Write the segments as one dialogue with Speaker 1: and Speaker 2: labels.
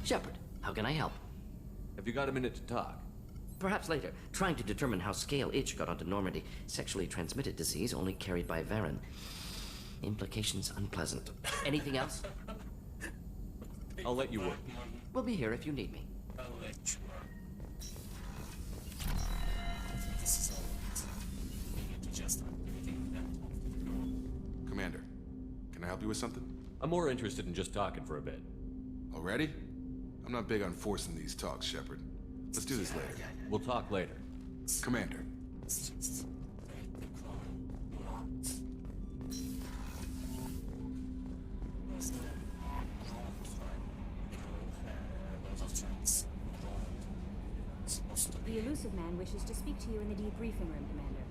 Speaker 1: Shepard, how can I help?
Speaker 2: Have you got a minute to talk?
Speaker 1: Perhaps later. Trying to determine how Scale Itch got onto Normandy. Sexually transmitted disease only carried by Varen. Implications unpleasant. Anything else?
Speaker 2: I'll let you work.
Speaker 1: We'll be here if you need me.
Speaker 3: Commander, can I help you with something?
Speaker 2: I'm more interested in just talking for a bit.
Speaker 3: Already? I'm not big on forcing these talks, Shepard. Let's do this later.
Speaker 2: We'll talk later.
Speaker 3: Commander.
Speaker 4: The elusive man wishes to speak to you in the debriefing room, Commander.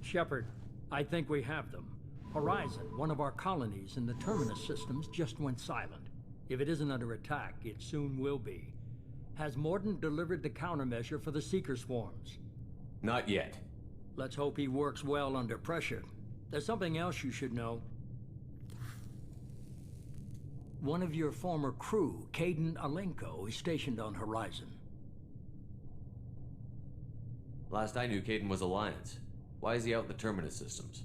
Speaker 5: Shepard, I think we have them. Horizon, one of our colonies in the Terminus systems, just went silent. If it isn't under attack, it soon will be. Has Mordin delivered the countermeasure for the Seeker swarms?
Speaker 2: Not yet.
Speaker 5: Let's hope he works well under pressure. There's something else you should know. One of your former crew, Caden Alenko, is stationed on Horizon.
Speaker 2: Last I knew, Caden was Alliance. Why is he out in the Terminus systems?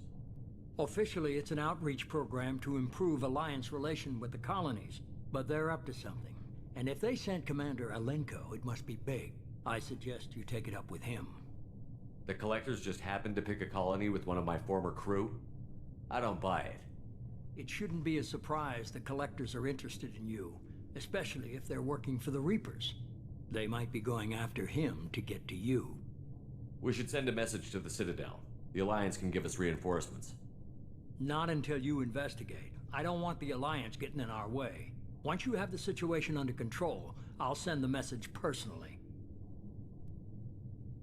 Speaker 5: Officially, it's an outreach program to improve Alliance relation with the colonies, but they're up to something. And if they sent Commander Alenko, it must be big. I suggest you take it up with him.
Speaker 2: The Collectors just happened to pick a colony with one of my former crew? I don't buy it.
Speaker 5: It shouldn't be a surprise the Collectors are interested in you, especially if they're working for the Reapers. They might be going after him to get to you.
Speaker 2: We should send a message to the Citadel. The Alliance can give us reinforcements.
Speaker 5: Not until you investigate. I don't want the Alliance getting in our way. Once you have the situation under control, I'll send the message personally.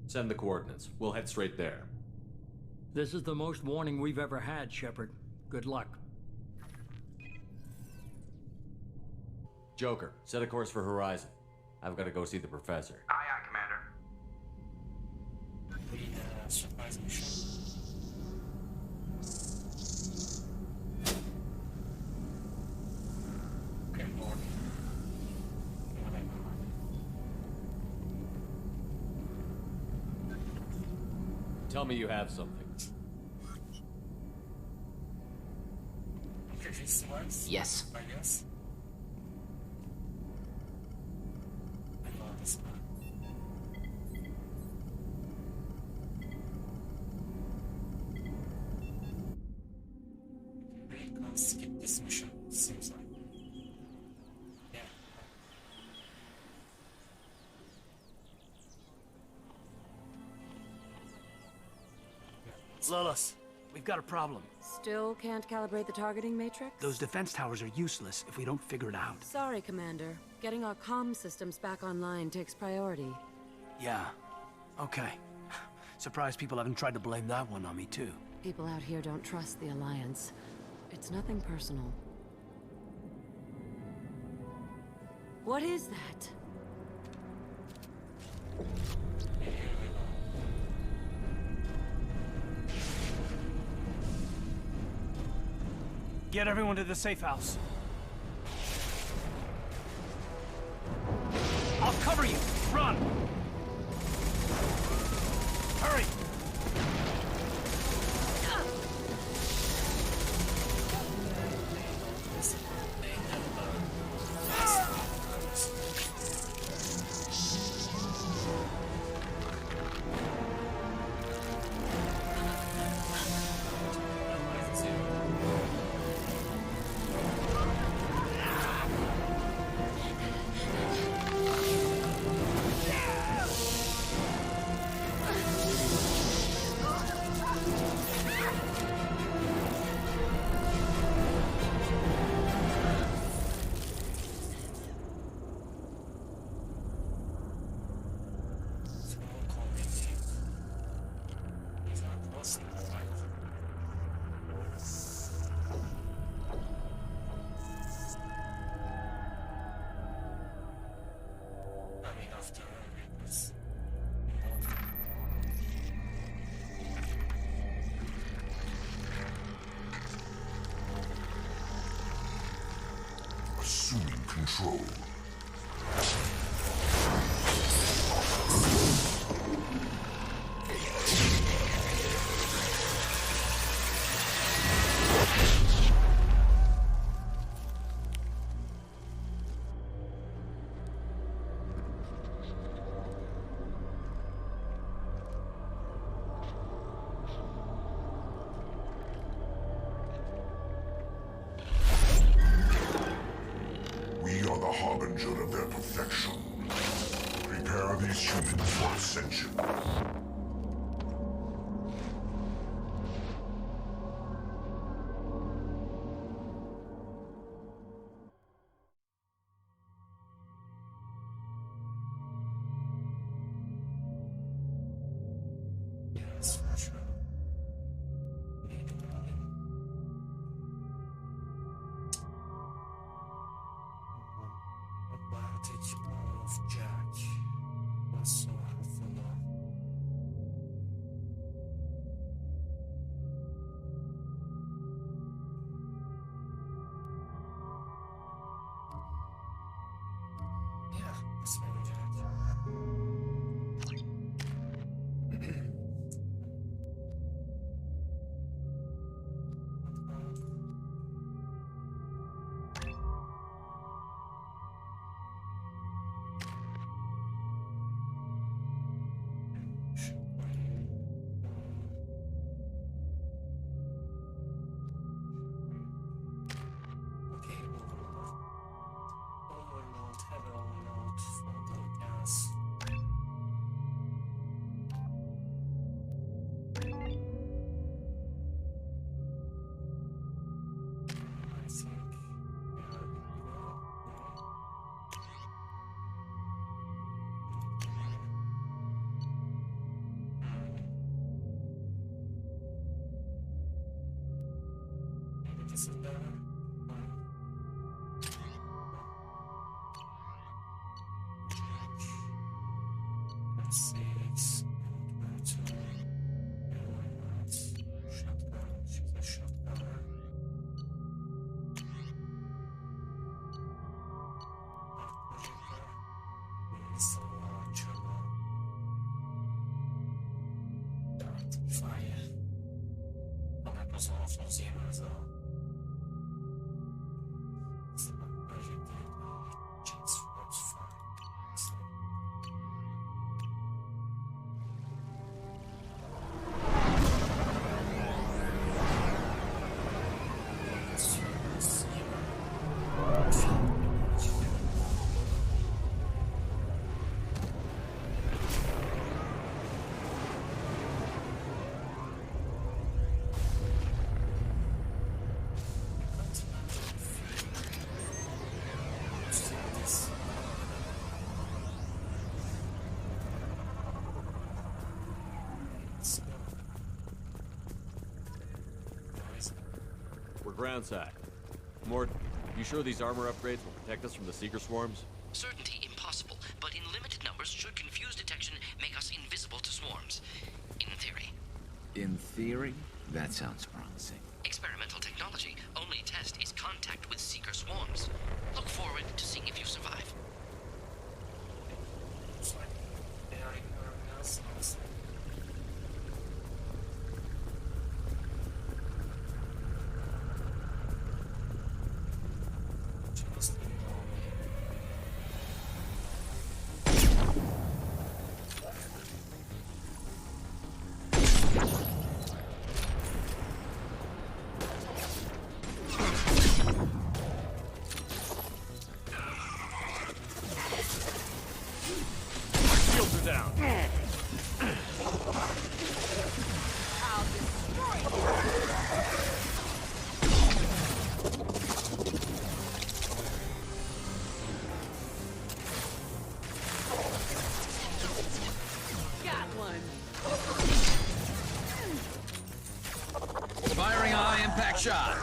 Speaker 2: Send the coordinates. We'll head straight there.
Speaker 5: This is the most warning we've ever had, Shepard. Good luck.
Speaker 2: Joker, set a course for Horizon. I've got to go see the Professor.
Speaker 6: Aye, aye, Commander.
Speaker 7: Surprise mission. Okay, Lord.
Speaker 2: Tell me you have something.
Speaker 7: Okay, this works.
Speaker 1: Yes.
Speaker 7: I guess. I love this man. Skip this mission, seems like. Yeah.
Speaker 8: Lolos, we've got a problem.
Speaker 4: Still can't calibrate the targeting matrix?
Speaker 8: Those defense towers are useless if we don't figure it out.
Speaker 4: Sorry, Commander. Getting our comm systems back online takes priority.
Speaker 8: Yeah. Okay. Surprised people haven't tried to blame that one on me, too.
Speaker 4: People out here don't trust the Alliance. It's nothing personal. What is that?
Speaker 8: Get everyone to the safe house. I'll cover you! Run!
Speaker 6: control. We are the harbinger of their perfection. Prepare these humans for ascension.
Speaker 7: Yes, for sure. Advantage of Jack was so helpful. Yeah, it's very Jack. Okay, overload, heavy overload for the gas. I think we are good to go. Maybe this is better. Six, and two, and why not? Shotgun, she's a shotgunner. Arc projector, missile launcher, dart fire. Oh, that was awful, zero as well. It's the arc projector, chance was fine. So,
Speaker 2: We're groundside. Mort, you sure these armor upgrades will protect us from the Seeker swarms?
Speaker 1: Certainty impossible, but in limited numbers should confuse detection make us invisible to swarms. In theory.
Speaker 9: In theory, that sounds promising.
Speaker 1: Experimental technology. Only test is contact with Seeker swarms. Look forward to seeing if you survive.
Speaker 7: it's like they are ignoring us, honestly. Just ignore me.
Speaker 2: Shields are down.
Speaker 9: Firing a high-impact shot.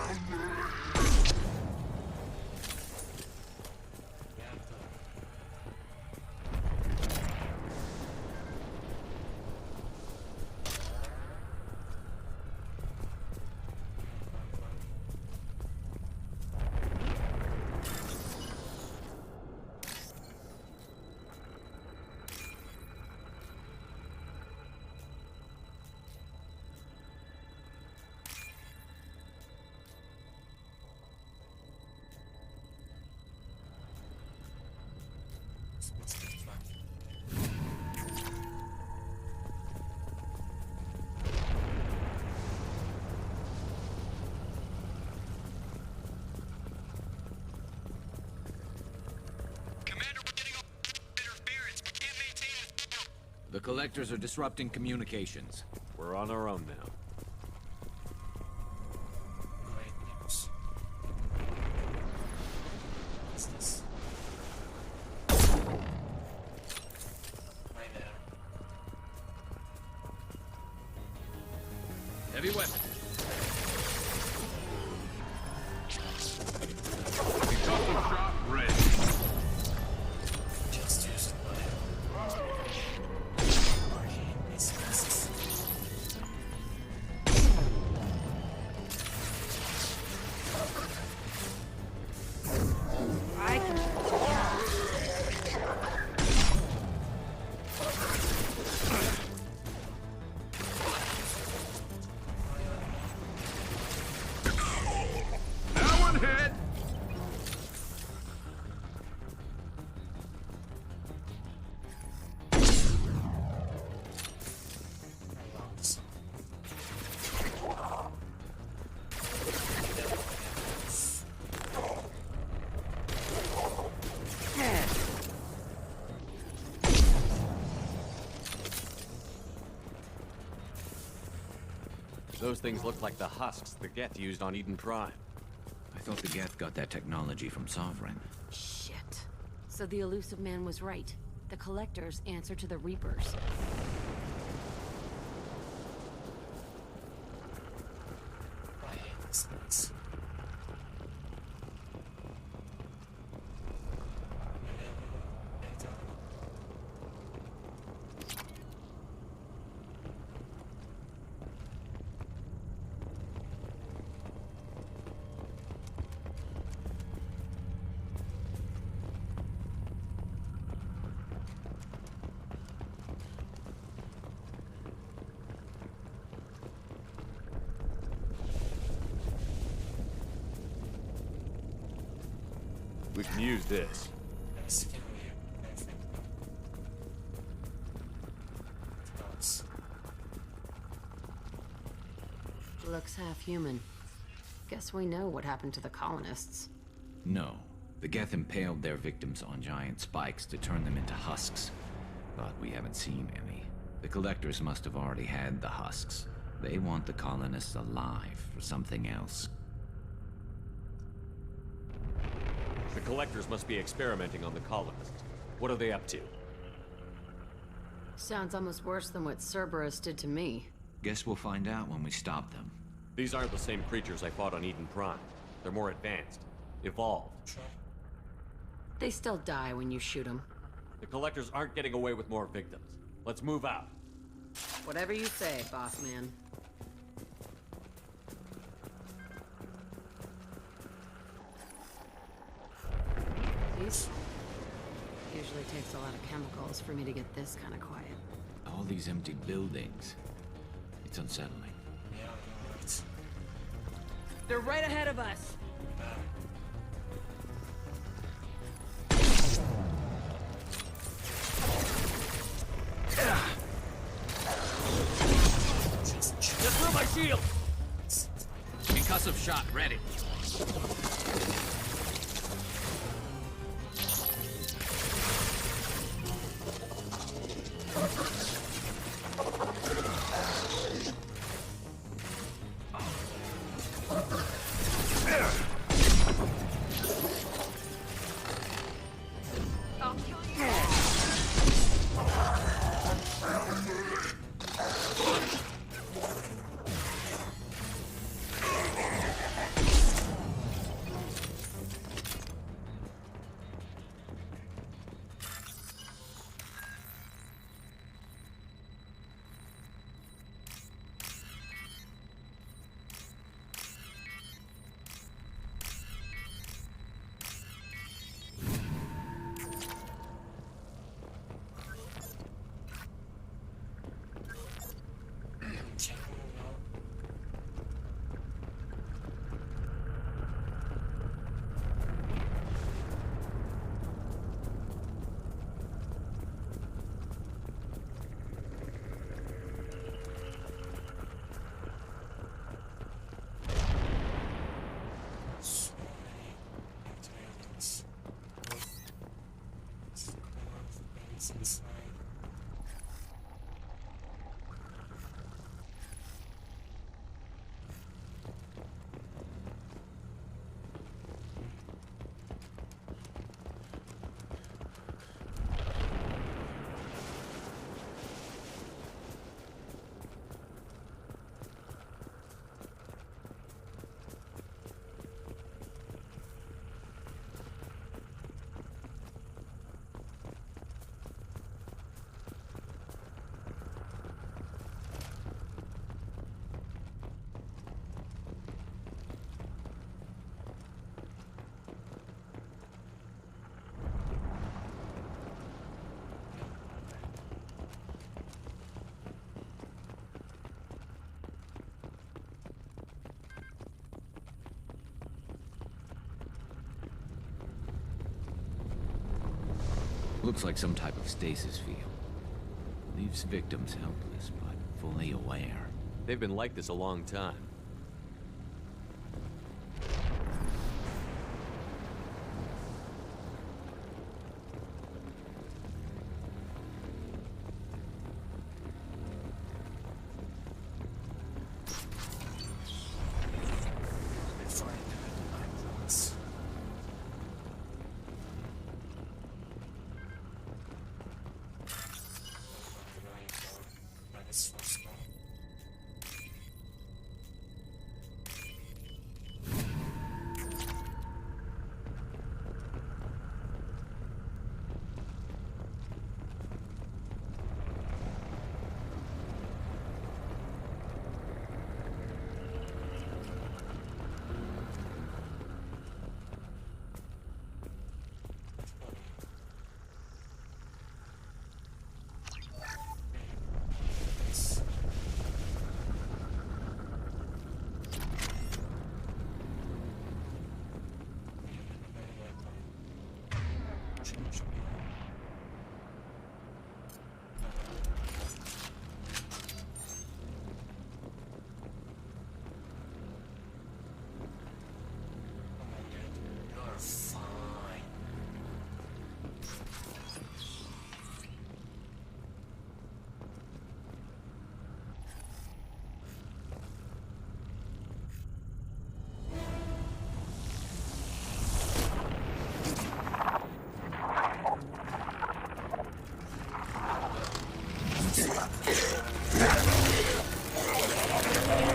Speaker 9: The collectors are disrupting communications.
Speaker 2: We're on our own now.
Speaker 7: Great news. What's this? Right there.
Speaker 9: Heavy weapon.
Speaker 6: Shot ready.
Speaker 7: Just use it, buddy. Arcane businesses.
Speaker 4: I can.
Speaker 6: That one hit.
Speaker 7: Rounds.
Speaker 2: Those things look like the husks the Geth used on Eden Prime.
Speaker 9: I thought the Geth got that technology from Sovereign.
Speaker 10: Shit. So the elusive man was right. The collectors answer to the Reapers.
Speaker 7: I hate this place.
Speaker 2: We can use this.
Speaker 7: Skin here. Nice.
Speaker 10: Looks half human. Guess we know what happened to the colonists.
Speaker 9: No. The Geth impaled their victims on giant spikes to turn them into husks. But we haven't seen any. The collectors must have already had the husks. They want the colonists alive for something else.
Speaker 2: The collectors must be experimenting on the colonists. What are they up to?
Speaker 10: Sounds almost worse than what Cerberus did to me.
Speaker 9: Guess we'll find out when we stop them.
Speaker 2: These aren't the same creatures I fought on Eden Prime. They're more advanced. Evolved.
Speaker 10: They still die when you shoot them.
Speaker 2: The collectors aren't getting away with more victims. Let's move out.
Speaker 10: Whatever you say, boss man. These usually takes a lot of chemicals for me to get this kind of quiet.
Speaker 9: All these empty buildings. It's unsettling.
Speaker 7: Yeah, right.
Speaker 10: They're right ahead of us.
Speaker 2: Just through my shield!
Speaker 9: Concussive shot ready. Looks like some type of stasis field. Leaves victims helpless, but fully aware.
Speaker 2: They've been like this a long time.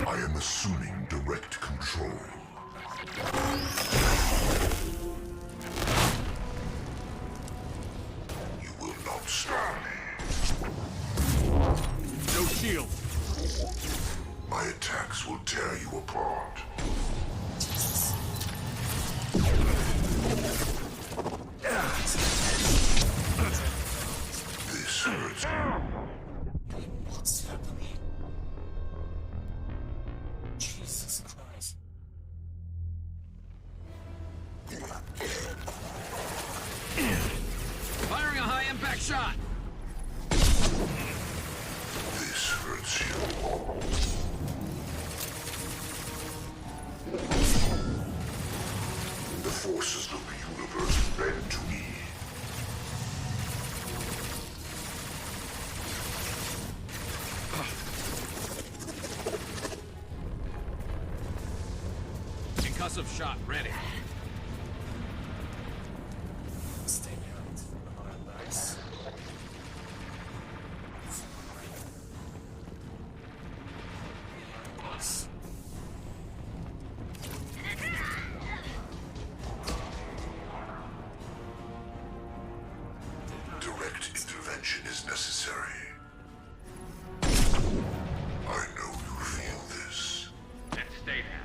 Speaker 6: I am assuming direct control. You will not stop me.
Speaker 2: No shield!
Speaker 6: My attacks will tear you apart. This hurts.
Speaker 7: What's happening? Jesus Christ.
Speaker 9: Firing a high-impact shot!
Speaker 6: This hurts you. The forces of the universe bend to me.
Speaker 9: Concussive shot ready.
Speaker 7: Stay behind. Alright, nice. Boss.
Speaker 6: Direct intervention is necessary. I know you feel this.
Speaker 2: Then stay there.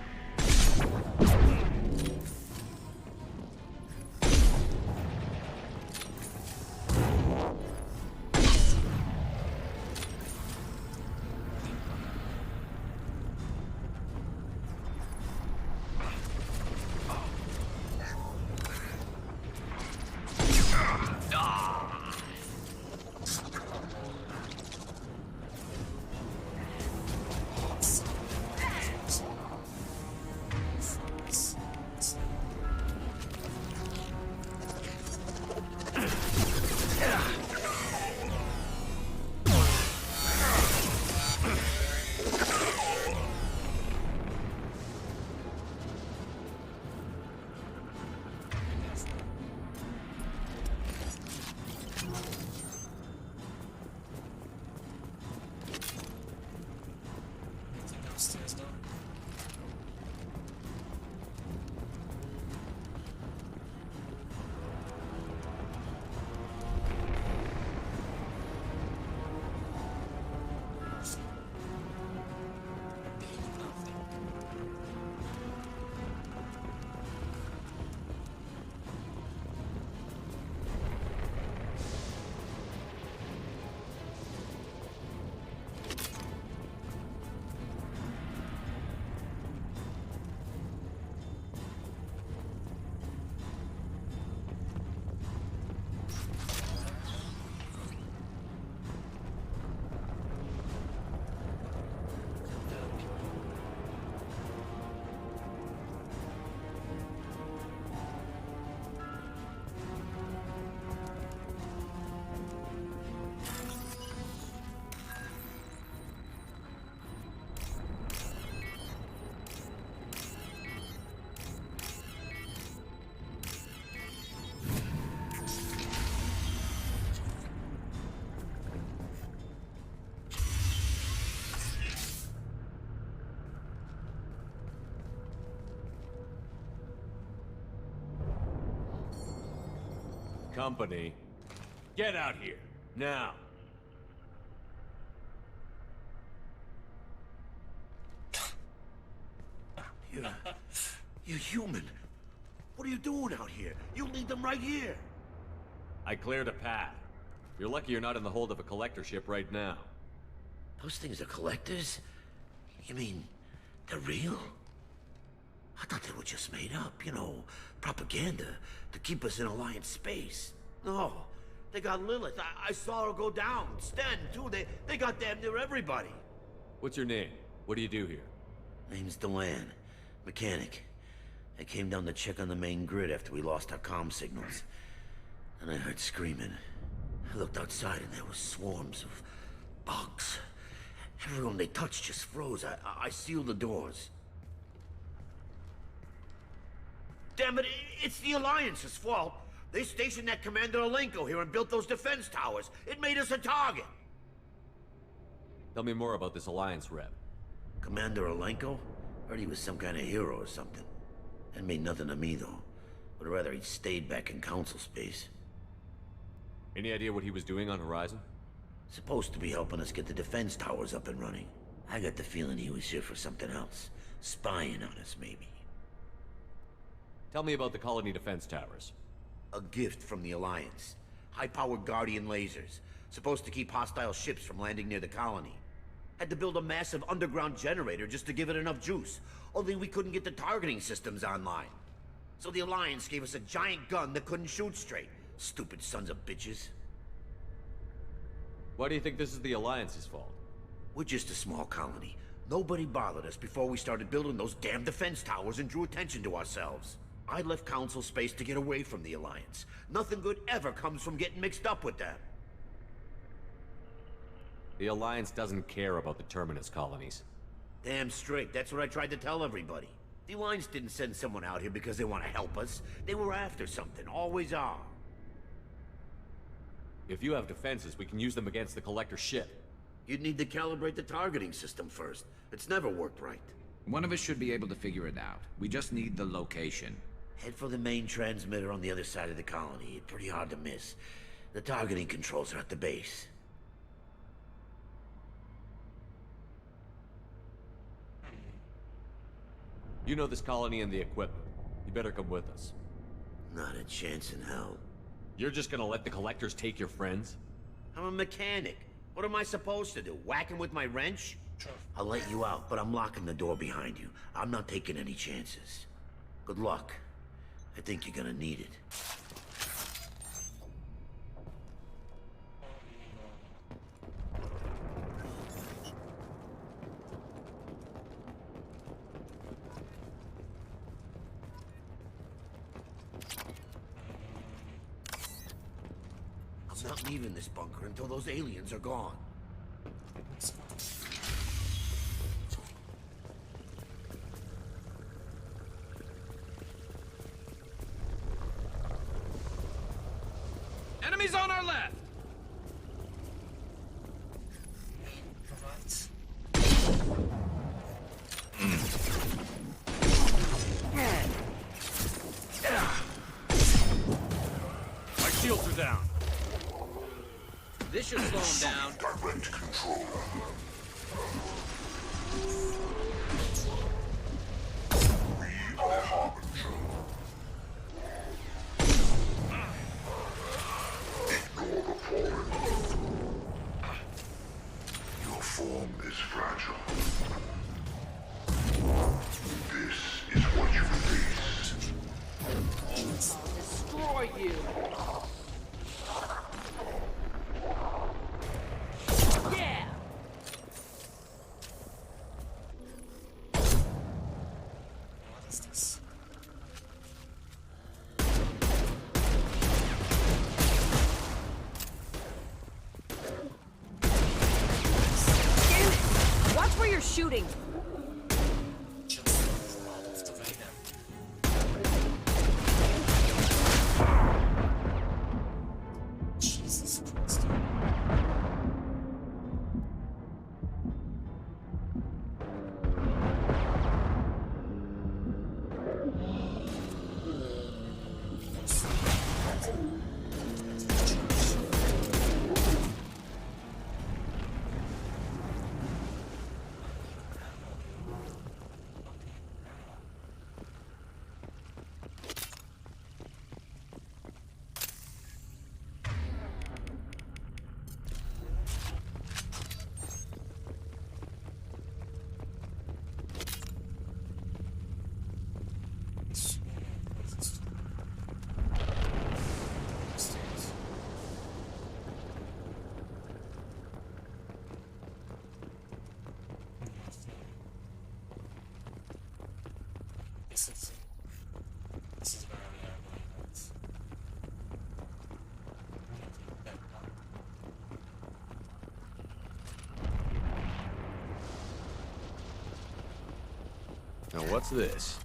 Speaker 2: company. Get out here, now.
Speaker 11: You're human. What are you doing out here? You lead them right here.
Speaker 2: I cleared a path. You're lucky you're not in the hold of a collector ship right now.
Speaker 11: Those things are collectors? You mean, they're real? I thought they were just made up, you know, propaganda to keep us in Alliance space. No, they got Lilith. I saw her go down. Sten, too. They got damn near everybody.
Speaker 2: What's your name? What do you do here?
Speaker 11: Name's Delan. Mechanic. I came down to check on the main grid after we lost our comm signals. And I heard screaming. I looked outside and there were swarms of bugs. Everyone they touched just froze. I sealed the doors. Damn it, it's the Alliance's fault. They stationed that Commander Alenko here and built those defense towers. It made us a target.
Speaker 2: Tell me more about this Alliance rep.
Speaker 11: Commander Alenko? Heard he was some kind of hero or something. That made nothing to me, though. Would rather he'd stayed back in Council space.
Speaker 2: Any idea what he was doing on Horizon?
Speaker 11: Supposed to be helping us get the defense towers up and running. I got the feeling he was here for something else. Spying on us, maybe.
Speaker 2: Tell me about the colony defense towers.
Speaker 11: A gift from the Alliance. High-powered Guardian lasers. Supposed to keep hostile ships from landing near the colony. Had to build a massive underground generator just to give it enough juice. Only we couldn't get the targeting systems online. So the Alliance gave us a giant gun that couldn't shoot straight. Stupid sons of bitches.
Speaker 2: Why do you think this is the Alliance's fault?
Speaker 11: We're just a small colony. Nobody bothered us before we started building those damn defense towers and drew attention to ourselves. I left Council space to get away from the Alliance. Nothing good ever comes from getting mixed up with them.
Speaker 2: The Alliance doesn't care about the Terminus colonies.
Speaker 11: Damn straight, that's what I tried to tell everybody. The Alliance didn't send someone out here because they want to help us. They were after something, always are.
Speaker 2: If you have defenses, we can use them against the Collector ship.
Speaker 11: You'd need to calibrate the targeting system first. It's never worked right.
Speaker 9: One of us should be able to figure it out. We just need the location.
Speaker 11: Head for the main transmitter on the other side of the colony. It's pretty hard to miss. The targeting controls are at the base.
Speaker 2: You know this colony and the equipment. You better come with us.
Speaker 11: Not a chance in hell.
Speaker 2: You're just gonna let the Collectors take your friends?
Speaker 11: I'm a mechanic. What am I supposed to do? Whack him with my wrench? I'll let you out, but I'm locking the door behind you. I'm not taking any chances. Good luck. I think you're gonna need it. I'm not leaving this bunker until those aliens are gone.
Speaker 8: Enemies on our left!
Speaker 2: My shields are down.
Speaker 8: This should slow him down.
Speaker 6: Direct control. We are Harbinger. Ignore the fallen. Your form is fragile. This is what you face.
Speaker 8: Destroy you! Yeah!
Speaker 7: What is this?
Speaker 10: Damn it! Watch where you're shooting.
Speaker 7: Just move out of the way then. Jesus Christ. This is where we are going next.
Speaker 2: Now what's this?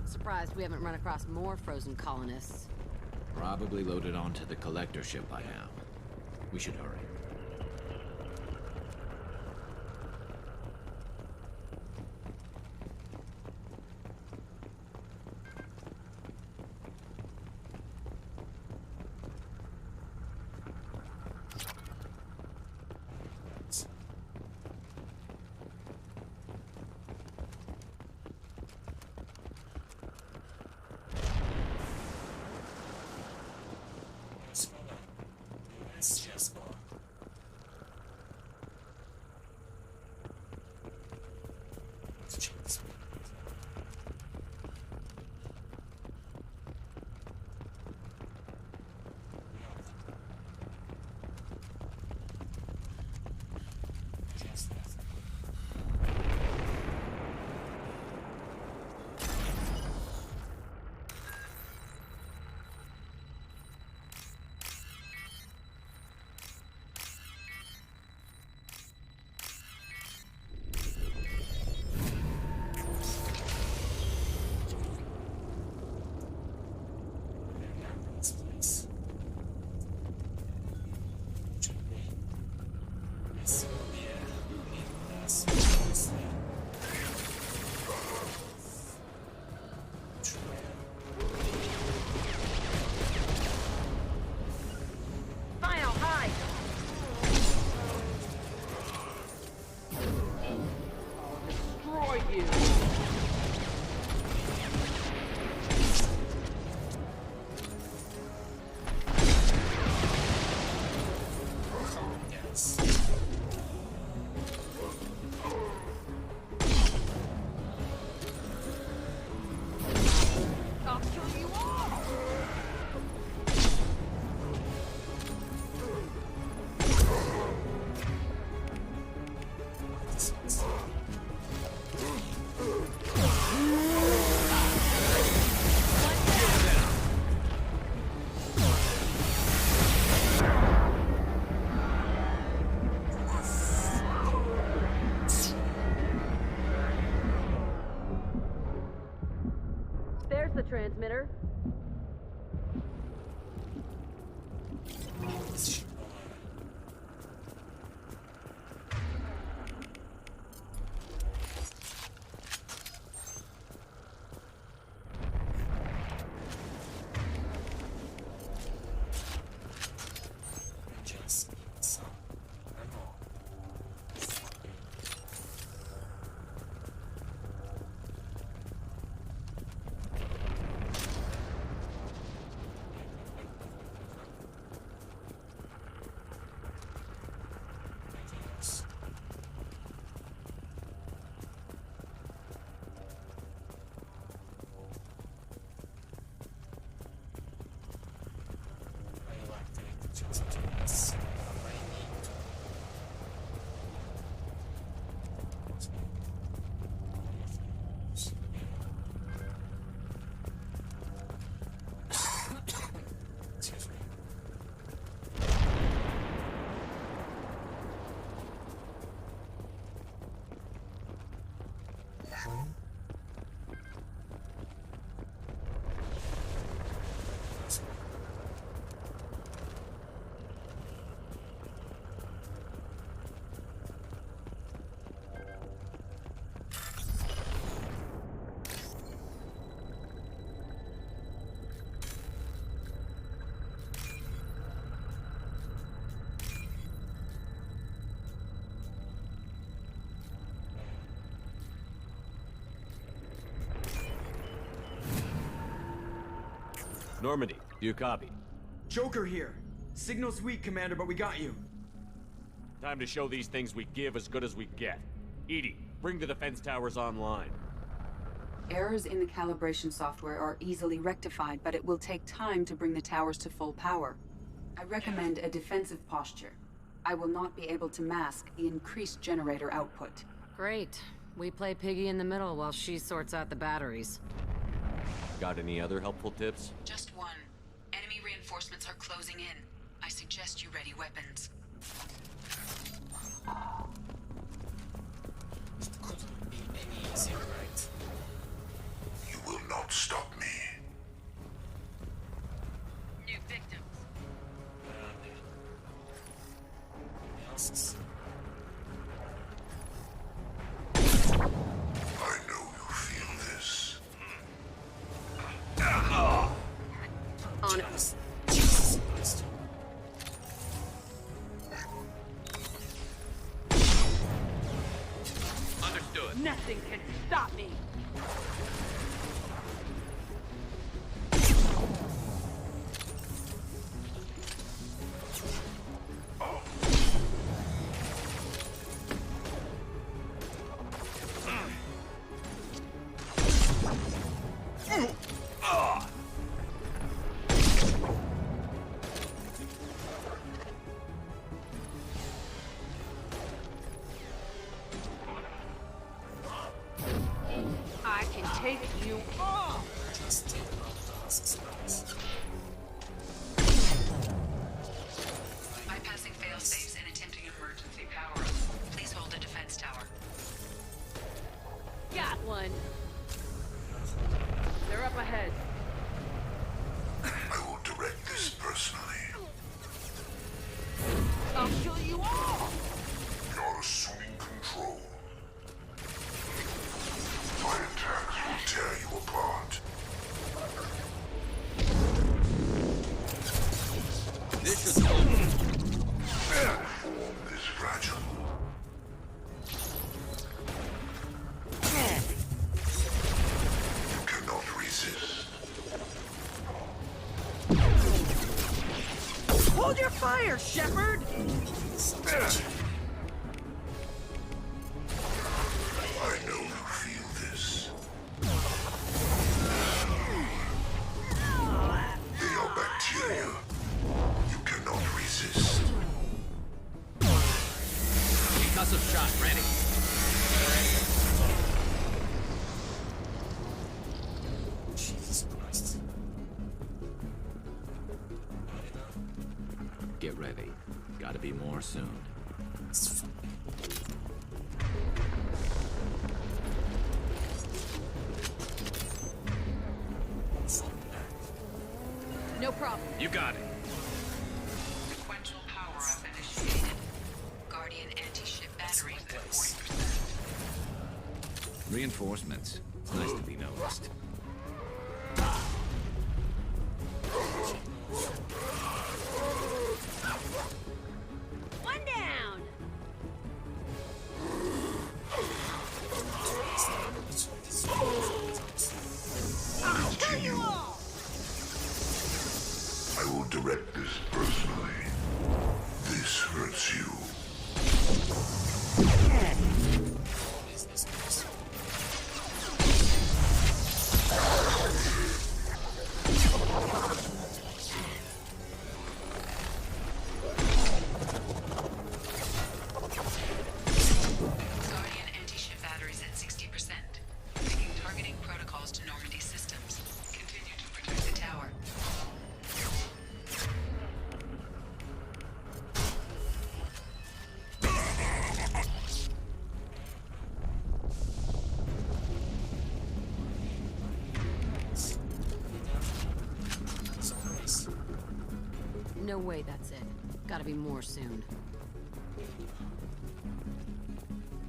Speaker 10: Surprised we haven't run across more frozen colonists.
Speaker 9: Probably loaded onto the collector ship by now. We should hurry.
Speaker 10: The transmitter.
Speaker 2: Normandy, do you copy?
Speaker 12: Joker here. Signal's weak, Commander, but we got you.
Speaker 2: Time to show these things we give as good as we get. Edie, bring the defense towers online.
Speaker 13: Errors in the calibration software are easily rectified, but it will take time to bring the towers to full power. I recommend a defensive posture. I will not be able to mask the increased generator output.
Speaker 10: Great. We play piggy in the middle while she sorts out the batteries.
Speaker 2: Got any other helpful tips?
Speaker 13: Just one. Enemy reinforcements are closing in. I suggest you ready weapons.
Speaker 7: It couldn't be any easier, right?
Speaker 6: You will not stop me.
Speaker 10: New victims.
Speaker 7: Where are they? Masks.
Speaker 6: I know you feel this.
Speaker 10: On it.
Speaker 7: Jesus Christ.
Speaker 2: Understood.
Speaker 10: Nothing can stop me. I can take you off.
Speaker 7: Just take out the husks, guys.
Speaker 13: Bypassing failsafes and attempting emergency power. Please hold the defense tower.
Speaker 10: Got one. They're up ahead.
Speaker 6: I will direct this personally.
Speaker 10: I'll kill you all.
Speaker 6: You're assuming control. My attacks will tear you apart.
Speaker 2: This is over.
Speaker 6: Form this fragile. You cannot resist.
Speaker 10: Hold your fire, Shepard.
Speaker 6: I know you feel this. They are bacteria. You cannot resist.
Speaker 2: Concussive shot ready.
Speaker 7: Jesus Christ.
Speaker 9: Get ready. Gotta be more soon.
Speaker 7: It's fun.
Speaker 10: No problem.
Speaker 2: You got it.
Speaker 13: Sequential power-up initiated. Guardian anti-ship batteries at 40%.
Speaker 9: Reinforcements. It's nice to be noticed.
Speaker 10: One down. I'll kill you all.
Speaker 6: I will direct this personally. This hurts you.
Speaker 13: Guardian anti-ship batteries at 60%. Making targeting protocols to Normandy systems. Continue to protect the tower.
Speaker 10: No way that's it. Gotta be more soon.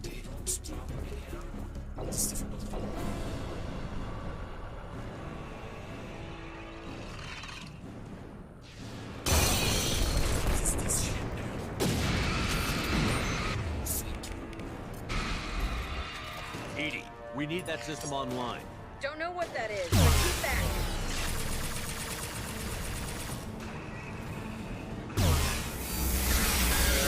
Speaker 7: They don't drop me here. It's difficult. What is this shit?
Speaker 2: Edie, we need that system online.
Speaker 10: Don't know what that is, but keep back.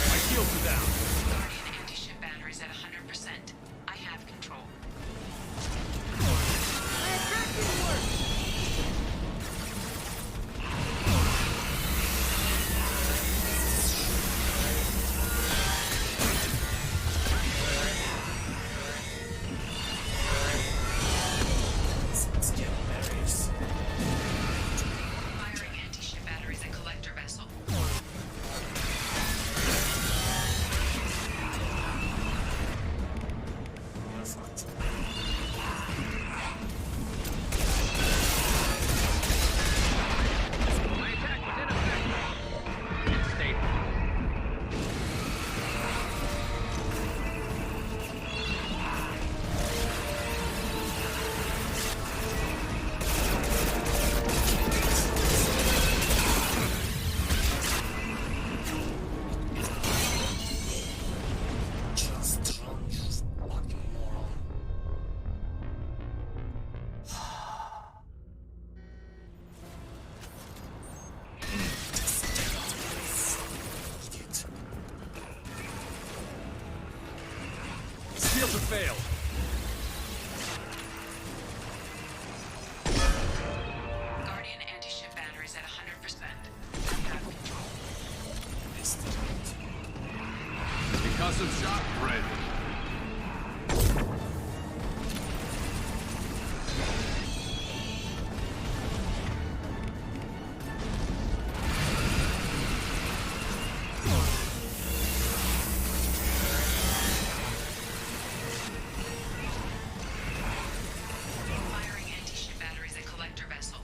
Speaker 2: My shields are down.
Speaker 13: Guardian anti-ship batteries at 100%. I have control.
Speaker 10: My attack didn't work.
Speaker 3: some shot bread.
Speaker 13: Firing anti-ship batteries at collector vessel.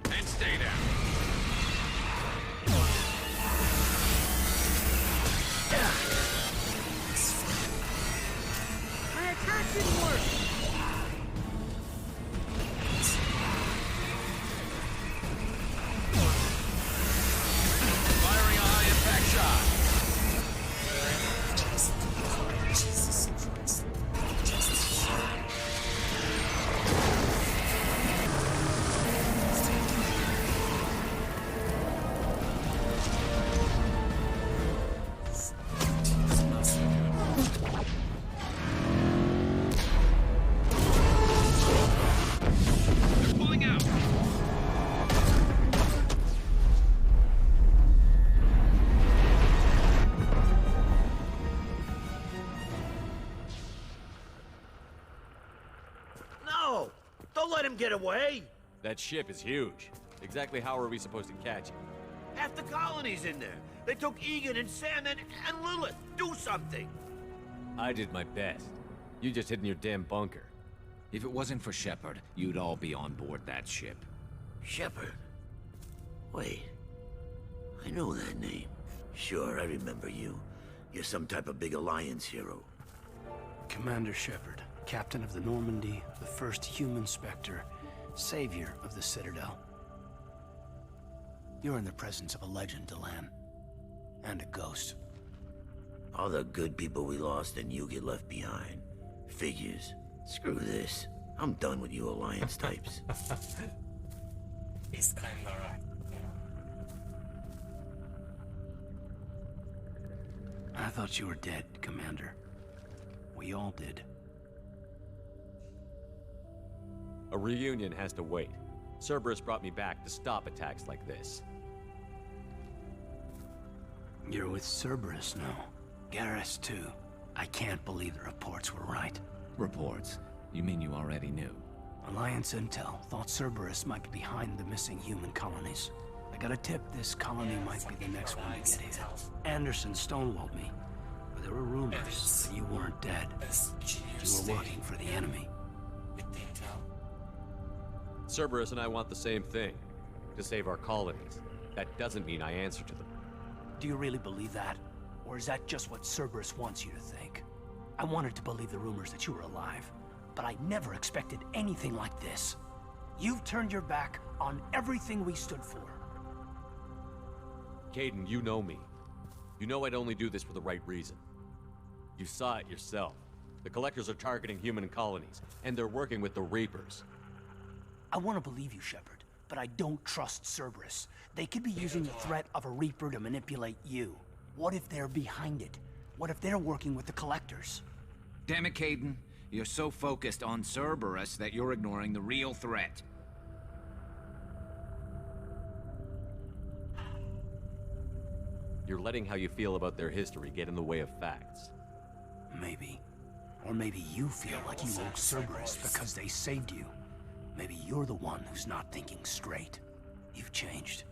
Speaker 3: And stay down.
Speaker 8: My attack didn't work!
Speaker 3: Firing a high-impact shot.
Speaker 7: Jesus Christ. Just
Speaker 3: They're pulling out.
Speaker 11: No! Don't let him get away!
Speaker 2: That ship is huge. Exactly how are we supposed to catch it?
Speaker 11: Half the colony's in there. They took Egan and Sam and Lilith. Do something!
Speaker 2: I did my best. You just hid in your damn bunker.
Speaker 9: If it wasn't for Shepard, you'd all be on board that ship.
Speaker 11: Shepard? Wait. I know that name. Sure, I remember you. You're some type of big Alliance hero.
Speaker 8: Commander Shepard, captain of the Normandy, the first human Spectre, savior of the Citadel. You're in the presence of a legend, Delan. And a ghost.
Speaker 11: All the good people we lost and you get left behind. Figures. Screw this. I'm done with you Alliance types.
Speaker 7: He's kinda right.
Speaker 8: I thought you were dead, Commander. We all did.
Speaker 2: A reunion has to wait. Cerberus brought me back to stop attacks like this.
Speaker 8: You're with Cerberus now. Garrus, too. I can't believe the reports were right.
Speaker 9: Reports? You mean you already knew?
Speaker 8: Alliance intel thought Cerberus might be behind the missing human colonies. I got a tip this colony might be the next one to get hit. Anderson stonewalled me. But there were rumors that you weren't dead. You were working for the enemy.
Speaker 2: Cerberus and I want the same thing. To save our colonies. That doesn't mean I answer to them.
Speaker 8: Do you really believe that? Or is that just what Cerberus wants you to think? I wanted to believe the rumors that you were alive, but I never expected anything like this. You've turned your back on everything we stood for.
Speaker 2: Caden, you know me. You know I'd only do this for the right reason. You saw it yourself. The Collectors are targeting human colonies, and they're working with the Reapers.
Speaker 8: I want to believe you, Shepard, but I don't trust Cerberus. They could be using the threat of a Reaper to manipulate you. What if they're behind it? What if they're working with the Collectors?
Speaker 9: Damn it, Caden. You're so focused on Cerberus that you're ignoring the real threat.
Speaker 2: You're letting how you feel about their history get in the way of facts.
Speaker 8: Maybe. Or maybe you feel like you owe Cerberus because they saved you. Maybe you're the one who's not thinking straight. You've changed.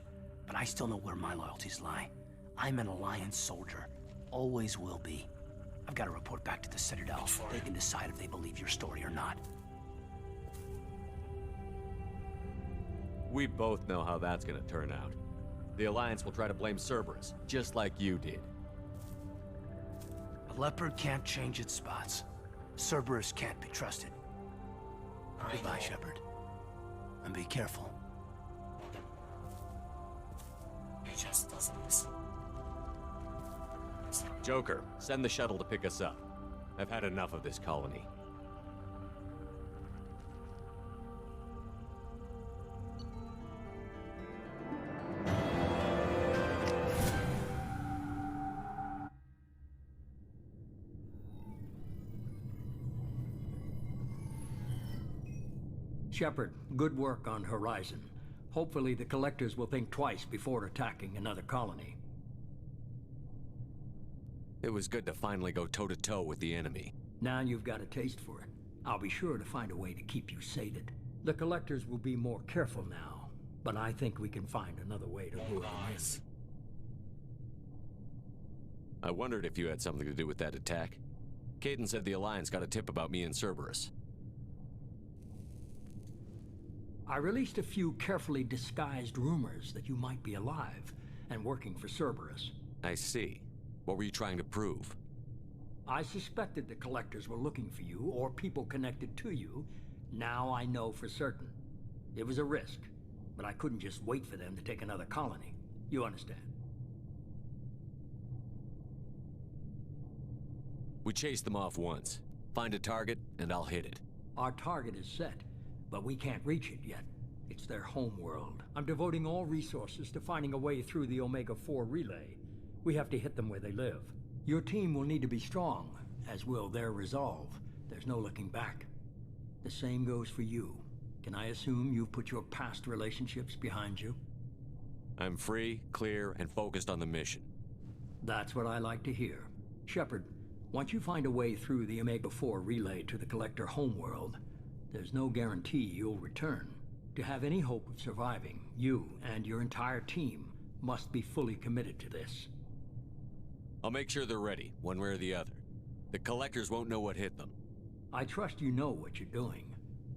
Speaker 8: But I still know where my loyalties lie. I'm an Alliance soldier. Always will be. I've got to report back to the Citadel. They can decide if they believe your story or not.
Speaker 2: We both know how that's gonna turn out. The Alliance will try to blame Cerberus, just like you did.
Speaker 8: A leopard can't change its spots. Cerberus can't be trusted. Goodbye, Shepard. And be careful.
Speaker 7: He just doesn't listen.
Speaker 2: Joker, send the shuttle to pick us up. I've had enough of this colony.
Speaker 5: Shepard, good work on Horizon. Hopefully the Collectors will think twice before attacking another colony.
Speaker 2: It was good to finally go toe-to-toe with the enemy.
Speaker 5: Now you've got a taste for it. I'll be sure to find a way to keep you sated. The collectors will be more careful now, but I think we can find another way to lure them in.
Speaker 2: I wondered if you had something to do with that attack. Caden said the Alliance got a tip about me and Cerberus.
Speaker 5: I released a few carefully disguised rumors that you might be alive and working for Cerberus.
Speaker 2: I see. What were you trying to prove?
Speaker 5: I suspected the collectors were looking for you or people connected to you. Now I know for certain. It was a risk, but I couldn't just wait for them to take another colony. You understand?
Speaker 2: We chased them off once. Find a target, and I'll hit it.
Speaker 5: Our target is set, but we can't reach it yet. It's their home world. I'm devoting all resources to finding a way through the Omega-4 relay. We have to hit them where they live. Your team will need to be strong, as will their resolve. There's no looking back. The same goes for you. Can I assume you've put your past relationships behind you?
Speaker 2: I'm free, clear, and focused on the mission.
Speaker 5: That's what I like to hear. Shepard, once you find a way through the Omega-4 relay to the Collector homeworld, there's no guarantee you'll return. To have any hope of surviving, you and your entire team must be fully committed to this.
Speaker 2: I'll make sure they're ready, one way or the other. The Collectors won't know what hit them.
Speaker 5: I trust you know what you're doing.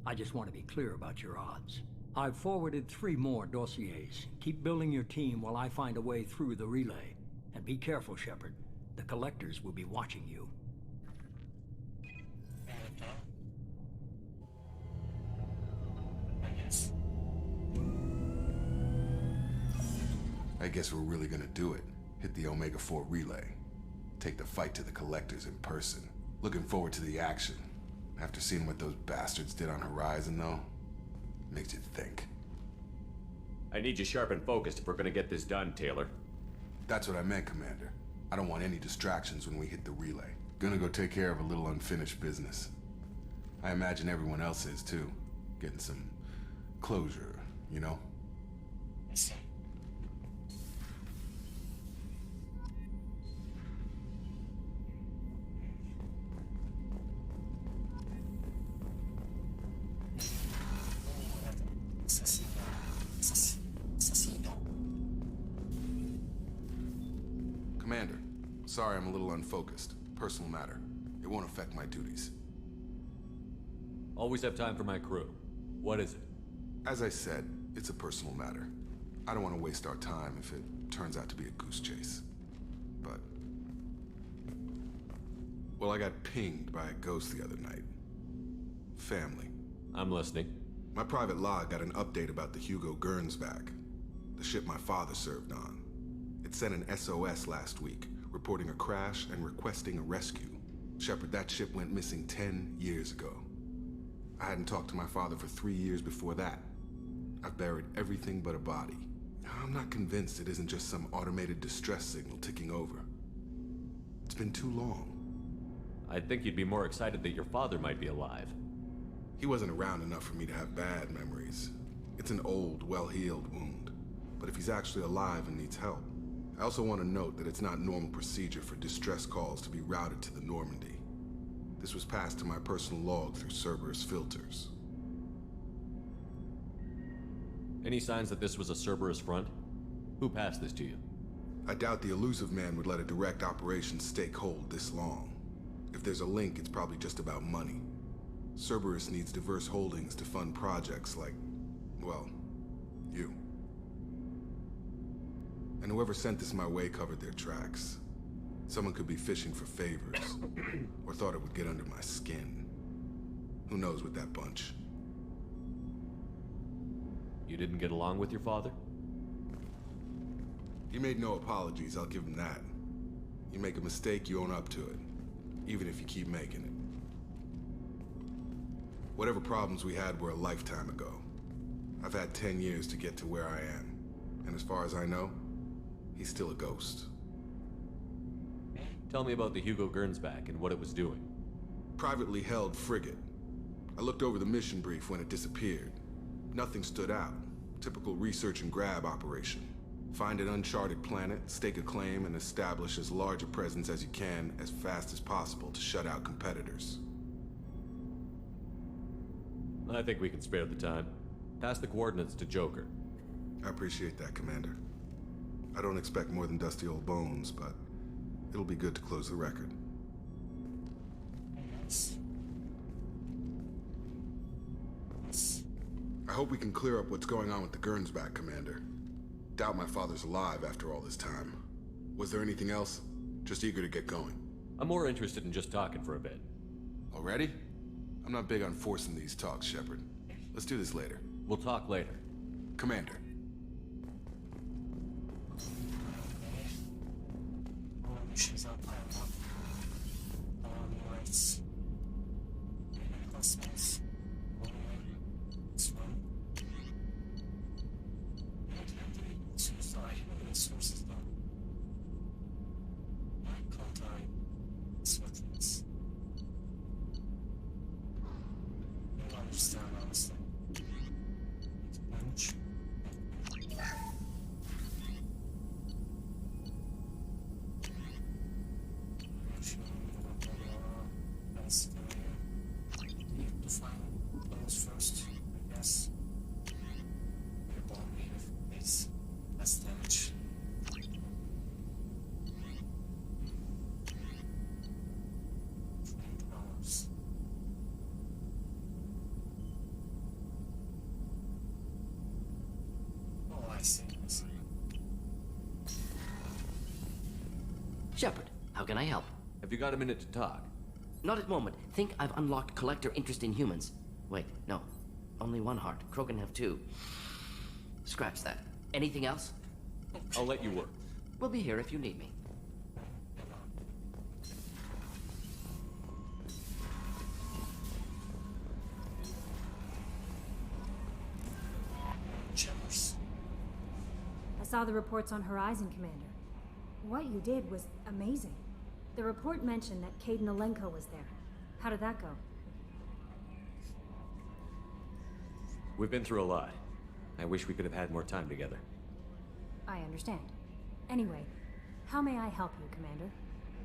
Speaker 5: I just want to be clear about your odds. I've forwarded 3 more dossiers. Keep building your team while I find a way through the relay. And be careful, Shepard. The Collectors will be watching you.
Speaker 3: I guess we're really gonna do it. Hit the Omega-4 relay. Take the fight to the Collectors in person. Looking forward to the action. After seeing what those bastards did on Horizon, though, makes you think.
Speaker 2: I need you sharp and focused if we're gonna get this done, Taylor.
Speaker 3: That's what I meant, Commander. I don't want any distractions when we hit the relay. Gonna go take care of a little unfinished business. I imagine everyone else is, too. Getting some closure, you know? Commander, sorry I'm a little unfocused. Personal matter. It won't affect my duties.
Speaker 2: Always have time for my crew. What is it?
Speaker 3: As I said, it's a personal matter. I don't want to waste our time if it turns out to be a goose chase. But... well, I got pinged by a ghost the other night. Family.
Speaker 2: I'm listening.
Speaker 3: My private log got an update about the Hugo Gernsback, the ship my father served on. It sent an SOS last week, reporting a crash and requesting a rescue. Shepard, that ship went missing 10 years ago. I hadn't talked to my father for 3 years before that. I've buried everything but a body. I'm not convinced it isn't just some automated distress signal ticking over. It's been too long.
Speaker 2: I'd think you'd be more excited that your father might be alive.
Speaker 3: He wasn't around enough for me to have bad memories. It's an old, well-healed wound. But if he's actually alive and needs help, I also want to note that it's not normal procedure for distress calls to be routed to the Normandy. This was passed to my personal log through Cerberus filters.
Speaker 2: Any signs that this was a Cerberus front? Who passed this to you?
Speaker 3: I doubt the elusive man would let a direct operation stake hold this long. If there's a link, it's probably just about money. Cerberus needs diverse holdings to fund projects like, well, you. And whoever sent this my way covered their tracks. Someone could be fishing for favors, or thought it would get under my skin. Who knows with that bunch?
Speaker 2: You didn't get along with your father?
Speaker 3: He made no apologies, I'll give him that. You make a mistake, you own up to it, even if you keep making it. Whatever problems we had were a lifetime ago. I've had 10 years to get to where I am, and as far as I know, he's still a ghost.
Speaker 2: Tell me about the Hugo Gernsback and what it was doing.
Speaker 3: Privately held frigate. I looked over the mission brief when it disappeared. Nothing stood out. Typical research and grab operation. Find an uncharted planet, stake a claim, and establish as large a presence as you can as fast as possible to shut out competitors.
Speaker 2: I think we can spare the time. Pass the coordinates to Joker.
Speaker 3: I appreciate that, Commander. I don't expect more than dusty old bones, but it'll be good to close the record. I hope we can clear up what's going on with the Gernsback, Commander. Doubt my father's alive after all this time. Was there anything else? Just eager to get going.
Speaker 2: I'm more interested in just talking for a bit.
Speaker 3: Already? I'm not big on forcing these talks, Shepard. Let's do this later.
Speaker 2: We'll talk later.
Speaker 3: Commander.
Speaker 7: She's up lights. Cosmos. Suicide. Sources done. Contact. Sweatings. I don't understand, honestly. Binge.
Speaker 1: Shepard, how can I help?
Speaker 2: Have you got a minute to talk?
Speaker 1: Not at the moment. Think I've unlocked collector interest in humans. Wait, no. Only one heart. Krogan have two. Scratch that. Anything else?
Speaker 2: I'll let you work.
Speaker 1: We'll be here if you need me.
Speaker 4: I saw the reports on Horizon, Commander. What you did was amazing. The report mentioned that Caden Alenko was there. How did that go?
Speaker 2: We've been through a lot. I wish we could have had more time together.
Speaker 4: I understand. Anyway, how may I help you, Commander?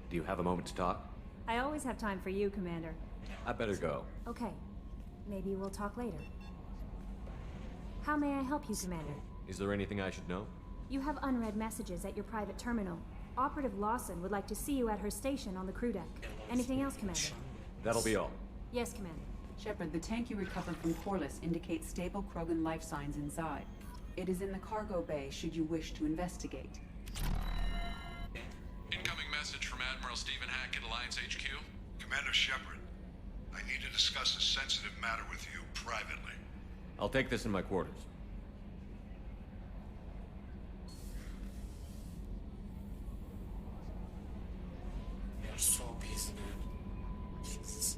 Speaker 2: Do you have a moment to talk?
Speaker 4: I always have time for you, Commander.
Speaker 2: I better go.
Speaker 4: Okay. Maybe we'll talk later. How may I help you, Commander?
Speaker 2: Is there anything I should know?
Speaker 4: You have unread messages at your private terminal. Operative Lawson would like to see you at her station on the crew deck. Anything else, Commander?
Speaker 2: That'll be all.
Speaker 4: Yes, Commander.
Speaker 14: Shepard, the tank you recovered from Corliss indicates stable Krogan life signs inside. It is in the cargo bay should you wish to investigate.
Speaker 15: Incoming message from Admiral Stephen Hackett, Alliance HQ.
Speaker 6: Commander Shepard, I need to discuss a sensitive matter with you privately.
Speaker 2: I'll take this in my quarters.
Speaker 7: You're so busy, man. Jesus.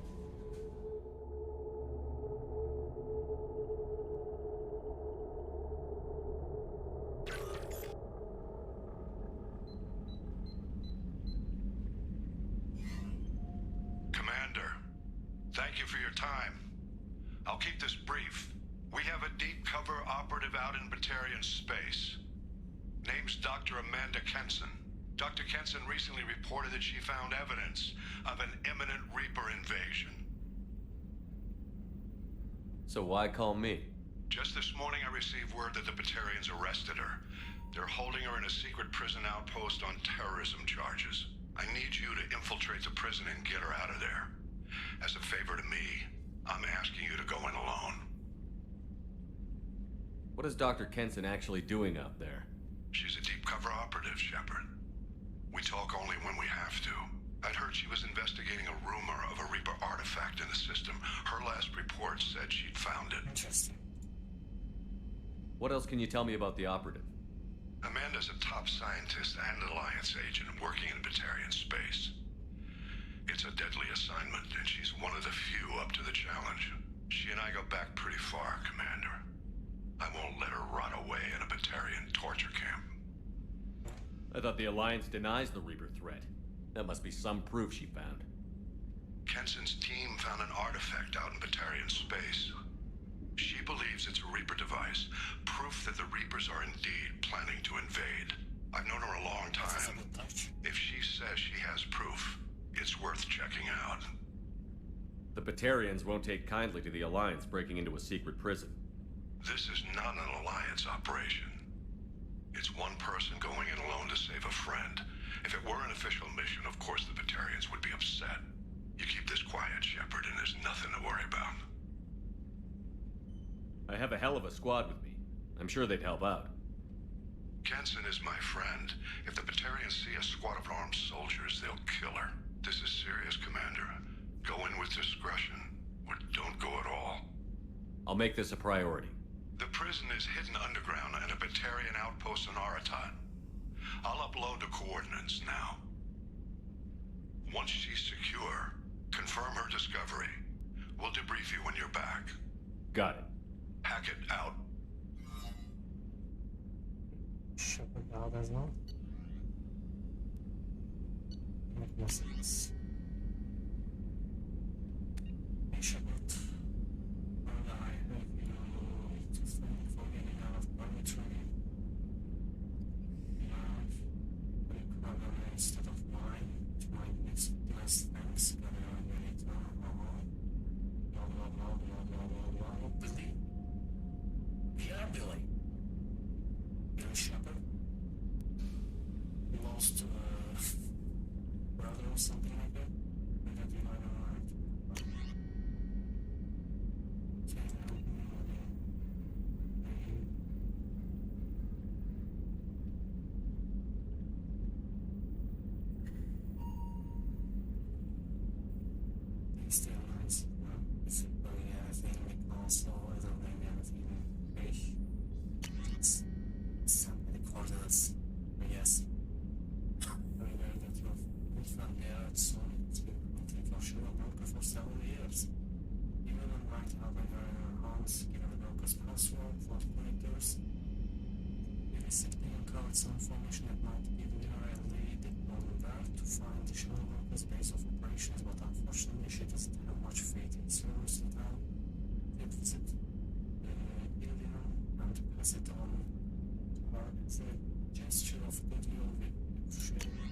Speaker 6: Commander, thank you for your time. I'll keep this brief. We have a deep cover operative out in Batarian space. Name's Dr. Amanda Kenson. Dr. Kenson recently reported that she found evidence of an imminent Reaper invasion.
Speaker 2: So why call me?
Speaker 6: Just this morning I received word that the Batarians arrested her. They're holding her in a secret prison outpost on terrorism charges. I need you to infiltrate the prison and get her out of there. As a favor to me, I'm asking you to go in alone.
Speaker 2: What is Dr. Kenson actually doing out there?
Speaker 6: She's a deep cover operative, Shepard. We talk only when we have to. I'd heard she was investigating a rumor of a Reaper artifact in the system. Her last report said she'd found it.
Speaker 7: Interesting.
Speaker 2: What else can you tell me about the operative?
Speaker 6: Amanda's a top scientist and Alliance agent working in Batarian space. It's a deadly assignment, and she's one of the few up to the challenge. She and I go back pretty far, Commander. I won't let her rot away in a Batarian torture camp.
Speaker 2: I thought the Alliance denies the Reaper threat. That must be some proof she found.
Speaker 6: Kenson's team found an artifact out in Batarian space. She believes believes it's a Reaper device. Proof that the Reapers are indeed planning to invade. I've known her a long time. If she says she has proof, it's worth checking out.
Speaker 2: The Batarians won't take kindly to the Alliance breaking into a secret prison.
Speaker 6: This is not an Alliance operation. It's one person going in alone to save a friend. If it were an official mission, of course the Batarians would be upset. You keep this quiet, Shepard, and there's nothing to worry about.
Speaker 2: I have a hell of a squad with me. I'm sure they'd help out.
Speaker 6: Kenson is my friend. If the Batarians see a squad of armed soldiers, they'll kill her. This is serious, Commander. Go in with discretion, or don't go at all.
Speaker 2: I'll make this a priority.
Speaker 6: The prison is hidden underground in a Batarian outpost on Aratat. I'll upload the coordinates now. Once she's secure, confirm her discovery. We'll debrief you when you're back.
Speaker 2: Got it.
Speaker 6: Hackett out.
Speaker 7: Shepard out as well. Make no sense. Hey Shepard, and I have you to thank for getting out of purgatory. You have recovered instead of mine. To my next thanks, but I really don't know. Billy. Yeah, Billy. Billy Shepard. He lost a brother or something like that. And that you might have heard. Can you help me with him? He's still nice. Is it doing anything like also isn't doing anything big? It's somebody coordinates, I guess. Very well that you've found there at so I think for sure broker for several years. Even on night having her in her hands, given the broker's password for the connectors. We recently uncovered some information that might give her a lead on where to find the shadow broker's base of operations, but unfortunately she doesn't have much faith in servers in town. We'll visit Ilion and pass it on to her as a gesture of goodwill with sharing her.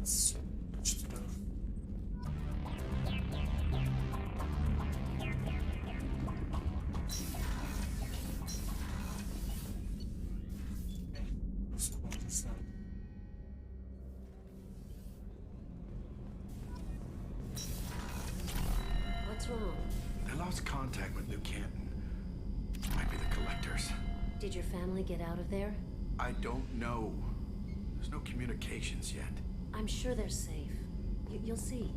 Speaker 7: So much to do. Okay, let's go on this side.
Speaker 4: What's wrong?
Speaker 8: I lost contact with New Canton. Might be the collectors.
Speaker 4: Did your family get out of there?
Speaker 8: I don't know. There's no communications yet.
Speaker 4: I'm sure they're safe. You'll see.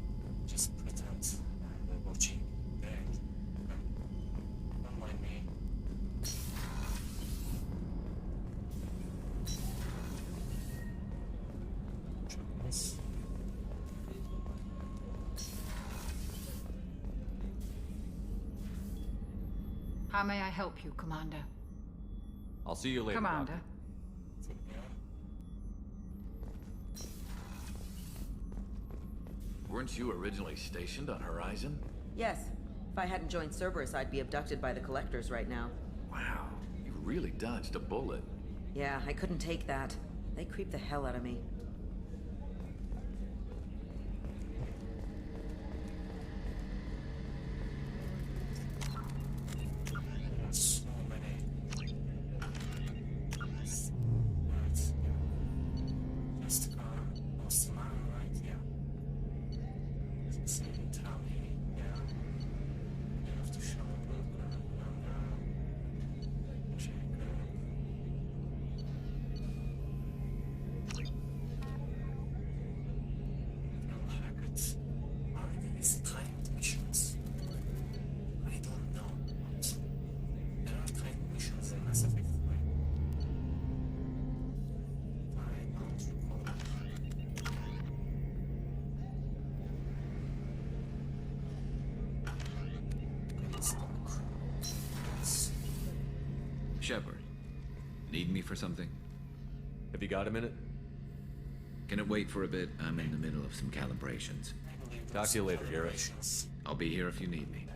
Speaker 7: Just pretend we're watching. There. Don't mind me. Try this.
Speaker 16: How may I help you, Commander?
Speaker 2: I'll see you later,
Speaker 16: Commander.
Speaker 2: Doctor.
Speaker 9: Weren't you originally stationed on Horizon?
Speaker 17: Yes. If I hadn't joined Cerberus, I'd be abducted by the Collectors right now.
Speaker 9: Wow, you really dodged a bullet.
Speaker 17: Yeah, I couldn't take that. They creep the hell out of me.
Speaker 7: So many. Right, yeah. Just car. Lost a man, right? Yeah. Same tally, yeah. You have to show a broker number. Check. Well, Hackett, are these timed missions? I don't know, but there are timed missions in Mass Effect 3. I don't recall.
Speaker 9: Shepard, need me for something?
Speaker 2: Have you got a minute?
Speaker 9: Can it wait for a bit? I'm in the middle of some calibrations.
Speaker 2: Talk to you later, Garrett.
Speaker 9: I'll be here if you need me.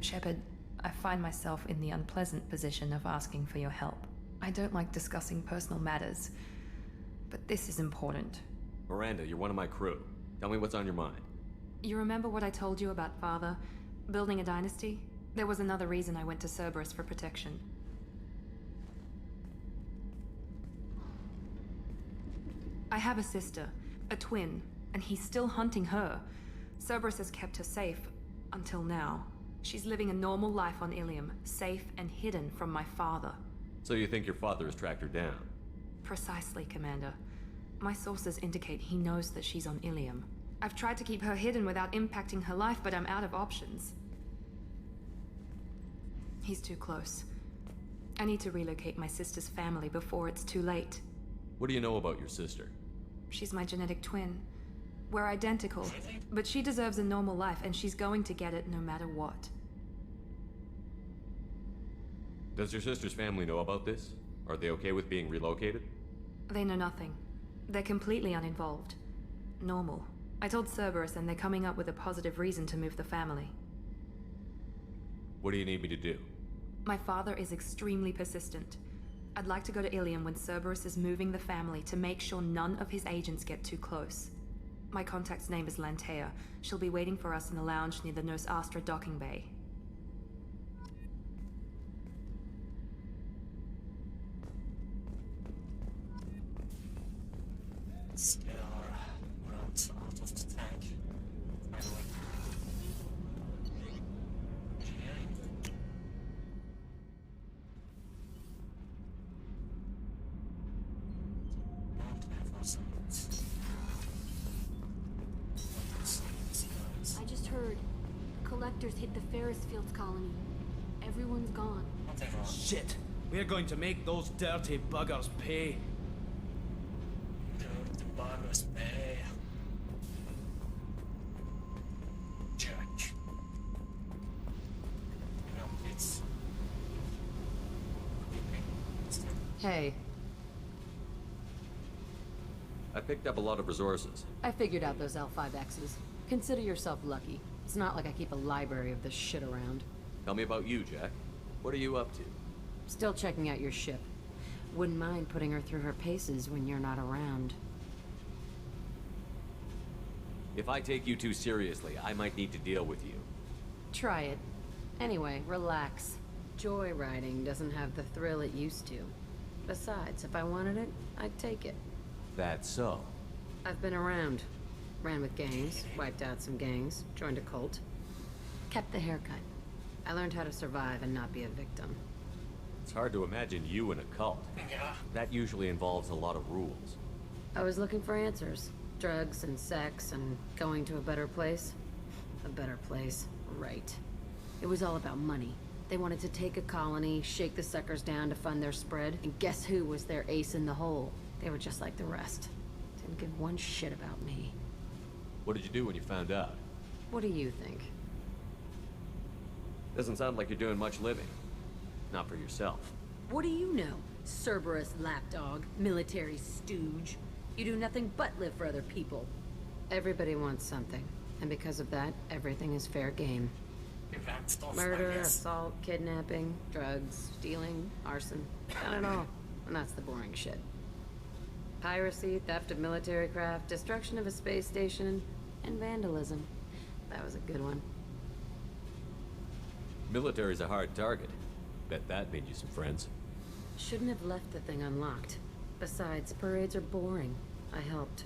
Speaker 18: Shepard, I find myself in the unpleasant position of asking for your help. I don't like discussing personal matters, but this is important.
Speaker 2: Miranda, you're one of my crew. Tell me what's on your mind.
Speaker 18: You remember what I told you about Father? Building a dynasty? There was another reason I went to Cerberus for protection. I have a sister, a twin, and he's still hunting her. Cerberus has kept her safe, until now. She's living a normal life on Ilium, safe and hidden from my father.
Speaker 2: So you think your father has tracked her down?
Speaker 18: Precisely, Commander. My sources indicate he knows that she's on Ilium. I've tried to keep her hidden without impacting her life, but I'm out of options. He's too close. I need to relocate my sister's family before it's too late.
Speaker 2: What do you know about your sister?
Speaker 18: She's my genetic twin. We're identical, but she deserves a normal life, and she's going to get it no matter what.
Speaker 2: Does your sister's family know about this? Are they okay with being relocated?
Speaker 18: They know nothing. They're completely uninvolved. Normal. I told Cerberus, and they're coming up with a positive reason to move the family.
Speaker 2: What do you need me to do?
Speaker 18: My father is extremely persistent. I'd like to go to Ilium when Cerberus is moving the family to make sure none of his agents get too close. My contact's name is Lantea. She'll be waiting for us in the lounge near the Nos Astra docking bay.
Speaker 7: Let's get our rounds out of the tank. Finally.
Speaker 19: I just heard. Collectors hit the Ferris Fields colony. Everyone's gone.
Speaker 20: Shit! We're going to make those dirty buggers pay.
Speaker 7: Dirty buggers pay. Check. No, it's...
Speaker 10: Hey,
Speaker 2: I picked up a lot of resources.
Speaker 10: I figured out those L5Xs. Consider yourself lucky. It's not like I keep a library of this shit around.
Speaker 2: Tell me about you, Jack. What are you up to?
Speaker 10: Still checking out your ship. Wouldn't mind putting her through her paces when you're not around.
Speaker 2: If I take you too seriously, I might need to deal with you.
Speaker 10: Try it. Anyway, relax. Joyriding doesn't have the thrill it used to. Besides, if I wanted it, I'd take it.
Speaker 2: That's so.
Speaker 10: I've been around. Ran with gangs, wiped out some gangs, joined a cult. Kept the haircut. I learned how to survive and not be a victim.
Speaker 2: It's hard to imagine you in a cult. That usually involves a lot of rules.
Speaker 10: I was looking for answers. Drugs and sex and going to a better place. A better place, right. It was all about money. They wanted to take a colony, shake the suckers down to fund their spread, and guess who was their ace in the hole? They were just like the rest. Didn't give one shit about me.
Speaker 2: What did you do when you found out?
Speaker 10: What do you think?
Speaker 2: Doesn't sound like you're doing much living. Not for yourself.
Speaker 10: What do you know? Cerberus lapdog, military stooge. You do nothing but live for other people. Everybody wants something, and because of that, everything is fair game. Murder, assault, kidnapping, drugs, stealing, arson. Done it all. And that's the boring shit. Piracy, theft of military craft, destruction of a space station, and vandalism. That was a good one.
Speaker 2: Military's a hard target. Bet that made you some friends.
Speaker 10: Shouldn't have left the thing unlocked. Besides, parades are boring. I helped.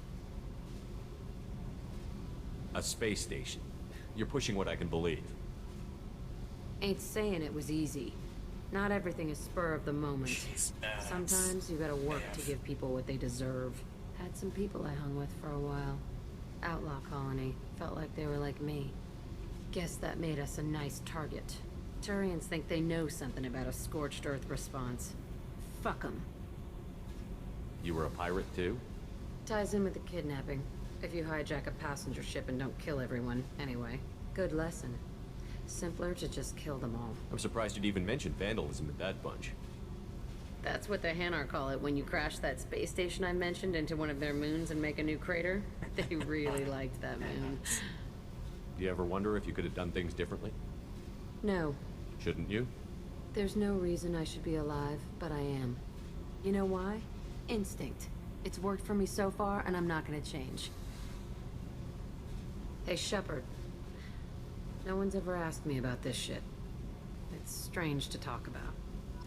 Speaker 2: A space station. You're pushing what I can believe.
Speaker 10: Ain't saying it was easy. Not everything is spur of the moment. Sometimes you gotta work to give people what they deserve. Had some people I hung with for a while. Outlaw colony. Felt like they were like me. Guess that made us a nice target. Turians think they know something about a scorched earth response. Fuck 'em.
Speaker 2: You were a pirate too?
Speaker 10: Ties in with the kidnapping. If you hijack a passenger ship and don't kill everyone, anyway. Good lesson. simpler to just kill them all.
Speaker 2: I'm surprised you'd even mention vandalism in that bunch.
Speaker 10: That's what the Hanar call it when you crash that space station I mentioned into one of their moons and make a new crater. They really liked that moon.
Speaker 2: Do you ever wonder if you could have done things differently?
Speaker 10: No.
Speaker 2: Shouldn't you?
Speaker 10: There's no reason I should be alive, but I am. You know why? Instinct. It's worked for me so far, and I'm not gonna change. Hey, Shepard. No one's ever asked me about this shit. It's strange to talk about.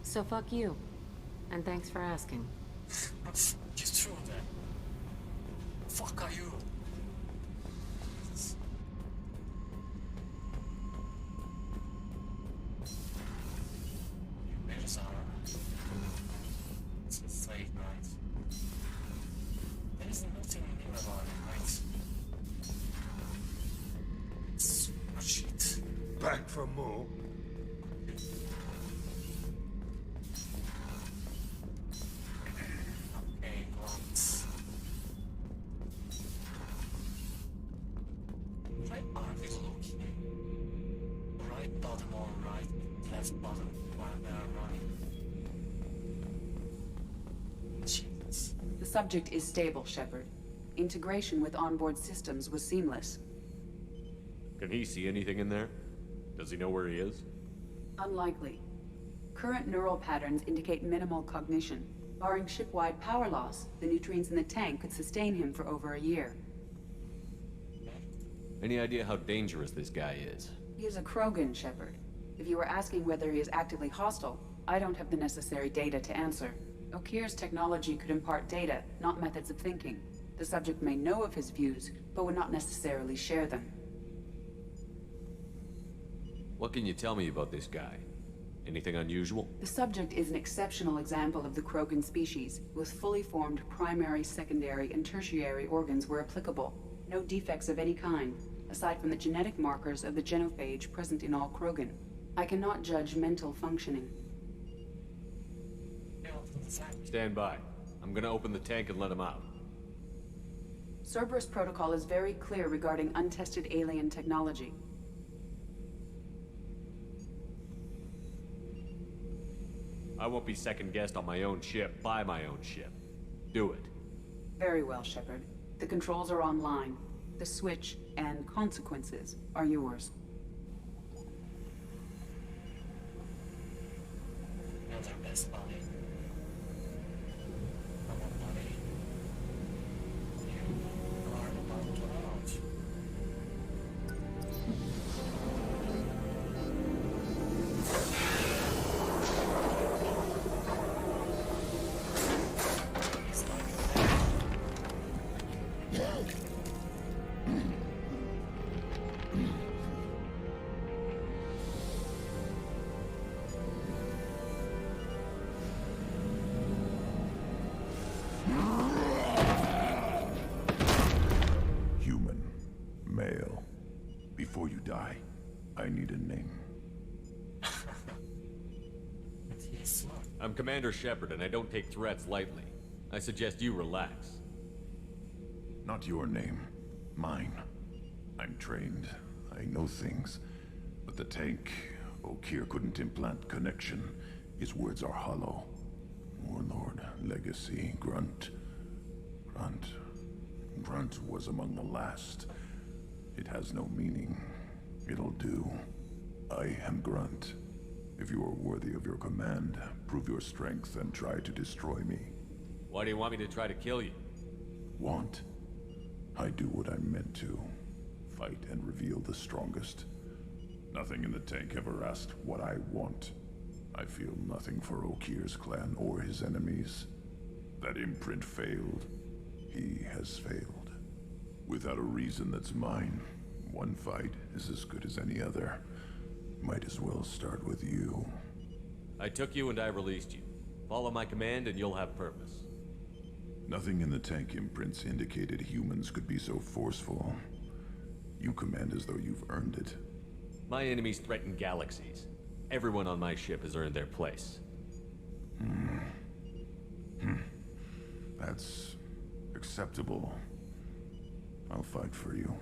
Speaker 10: So fuck you. And thanks for asking.
Speaker 7: Just true then. Fuck are you? Where's our... It's a fake, right? There's nothing new about it, right? Super shit.
Speaker 6: Back for more?
Speaker 7: Okay, once. Where are we looking? Right bottom or right left bottom while we are running? Jesus.
Speaker 14: The subject is stable, Shepard. Integration with onboard systems was seamless.
Speaker 2: Can he see anything in there? Does he know where he is?
Speaker 14: Unlikely. Current neural patterns indicate minimal cognition. Barring ship-wide power loss, the nutrients in the tank could sustain him for over a year.
Speaker 2: Any idea how dangerous this guy is?
Speaker 14: He is a Krogan, Shepard. If you were asking whether he is actively hostile, I don't have the necessary data to answer. Okir's technology could impart data, not methods of thinking. The subject may know of his views, but would not necessarily share them.
Speaker 2: What can you tell me about this guy? Anything unusual?
Speaker 14: The subject is an exceptional example of the Krogan species, with fully formed primary, secondary, and tertiary organs where applicable. No defects of any kind, aside from the genetic markers of the genophage present in all Krogan. I cannot judge mental functioning.
Speaker 2: Stand by. I'm gonna open the tank and let him out.
Speaker 14: Cerberus protocol is very clear regarding untested alien technology.
Speaker 2: I won't be second-guessed on my own ship, by my own ship. Do it.
Speaker 14: Very well, Shepard. The controls are online. The switch and consequences are yours.
Speaker 7: Another best buddy. Come on, buddy. You are about to launch.
Speaker 21: Human. Male. Before you die, I need a name.
Speaker 2: I'm Commander Shepard, and I don't take threats lightly. I suggest you relax.
Speaker 21: Not your name. Mine. I'm trained. I know things. But the tank, Okir couldn't implant connection. His words are hollow. Warlord, Legacy, Grunt. Grunt was among the last. It has no meaning. It'll do. I am Grunt. If you are worthy of your command, prove your strength and try to destroy me.
Speaker 2: Why do you want me to try to kill you?
Speaker 21: Want? I do what I'm meant to. Fight and reveal the strongest. Nothing in the tank ever asked what I want. I feel nothing for Okir's clan or his enemies. That imprint failed. He has failed. Without a reason that's mine, one fight is as good as any other. Might as well start with you.
Speaker 2: I took you and I released you. Follow my command and you'll have purpose.
Speaker 21: Nothing in the tank imprints indicated humans could be so forceful. You command as though you've earned it.
Speaker 2: My enemies threaten galaxies. Everyone on my ship has earned their place.
Speaker 21: That's acceptable. I'll fight for you.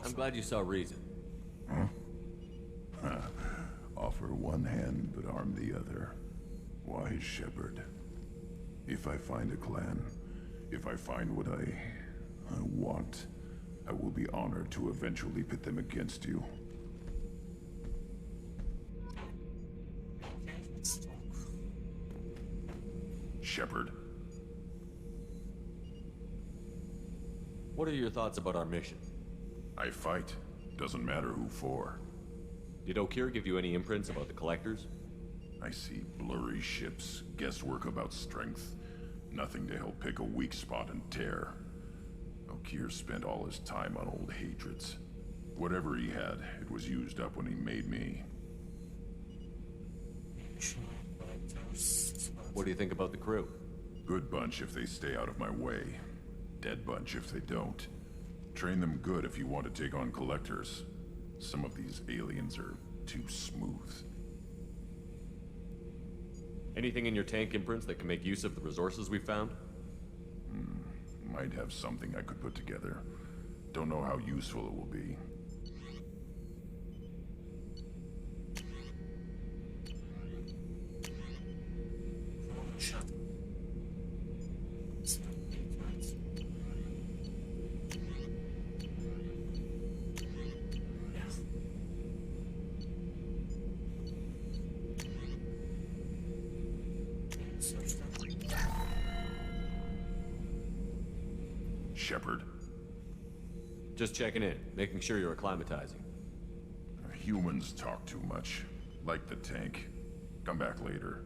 Speaker 2: I'm glad you saw reason.
Speaker 21: Huh? Offer one hand, but arm the other. Wise shepherd. If I find a clan, if I find what I want, I will be honored to eventually pit them against you. Shepherd.
Speaker 2: What are your thoughts about our mission?
Speaker 21: I fight. Doesn't matter who for.
Speaker 2: Did Okir give you any imprints about the Collectors?
Speaker 21: I see blurry ships, guesswork about strength. Nothing to help pick a weak spot and tear. Okir spent all his time on old hatreds. Whatever he had, it was used up when he made me.
Speaker 2: What do you think about the crew?
Speaker 21: Good bunch if they stay out of my way. Dead bunch if they don't. Train them good if you want to take on Collectors. Some of these aliens are too smooth.
Speaker 2: Anything in your tank imprints that can make use of the resources we found?
Speaker 21: Might have something I could put together. Don't know how useful it will be. Shepherd.
Speaker 2: Just checking in, making sure you're acclimatizing.
Speaker 21: Humans talk too much. Like the tank. Come back later.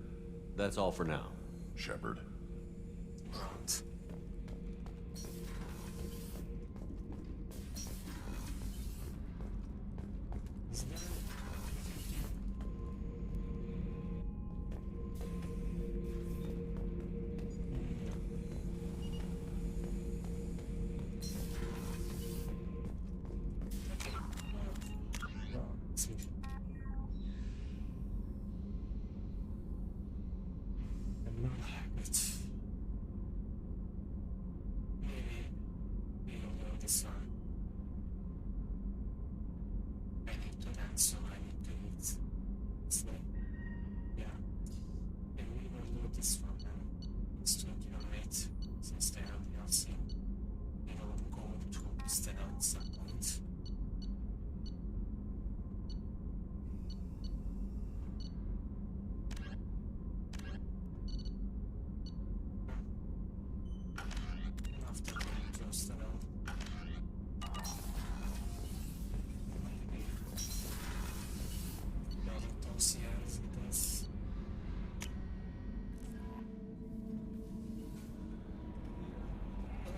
Speaker 2: That's all for now.
Speaker 21: Shepherd.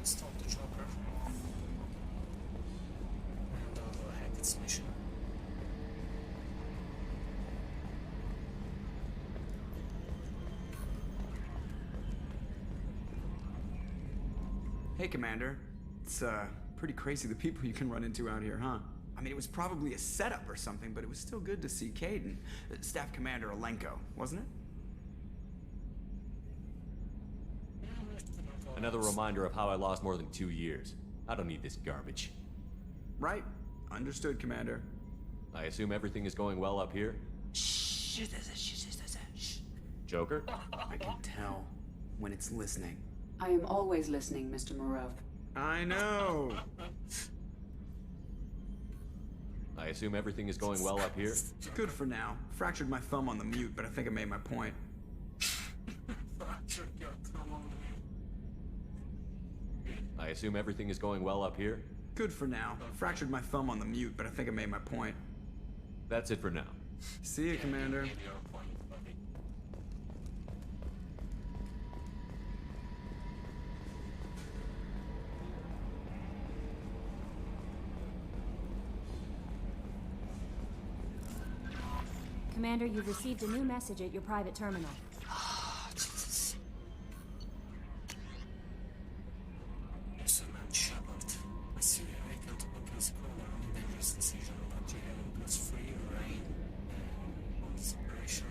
Speaker 7: Let's talk to Joker. And I'll hack its mission.
Speaker 12: Hey, Commander. It's, pretty crazy the people you can run into out here, huh? I mean, it was probably a setup or something, but it was still good to see Caden. Staff Commander Alenko, wasn't it?
Speaker 2: Another reminder of how I lost more than 2 years. I don't need this garbage.
Speaker 12: Right. Understood, Commander.
Speaker 2: I assume everything is going well up here?
Speaker 12: Shh.
Speaker 2: Joker?
Speaker 12: I can tell when it's listening.
Speaker 14: I am always listening, Mr. Moreau.
Speaker 12: I know.
Speaker 2: I assume everything is going well up here?
Speaker 12: Good for now. Fractured my thumb on the mute, but I think I made my point.
Speaker 2: I assume everything is going well up here?
Speaker 12: Good for now. Fractured my thumb on the mute, but I think I made my point.
Speaker 2: That's it for now.
Speaker 12: See you, Commander.
Speaker 4: Commander, you've received a new message at your private terminal.
Speaker 7: Jesus. Listen, I'm Shepard. I see you able to look his corner on the dangerous decision about you having plus free reign on this operation.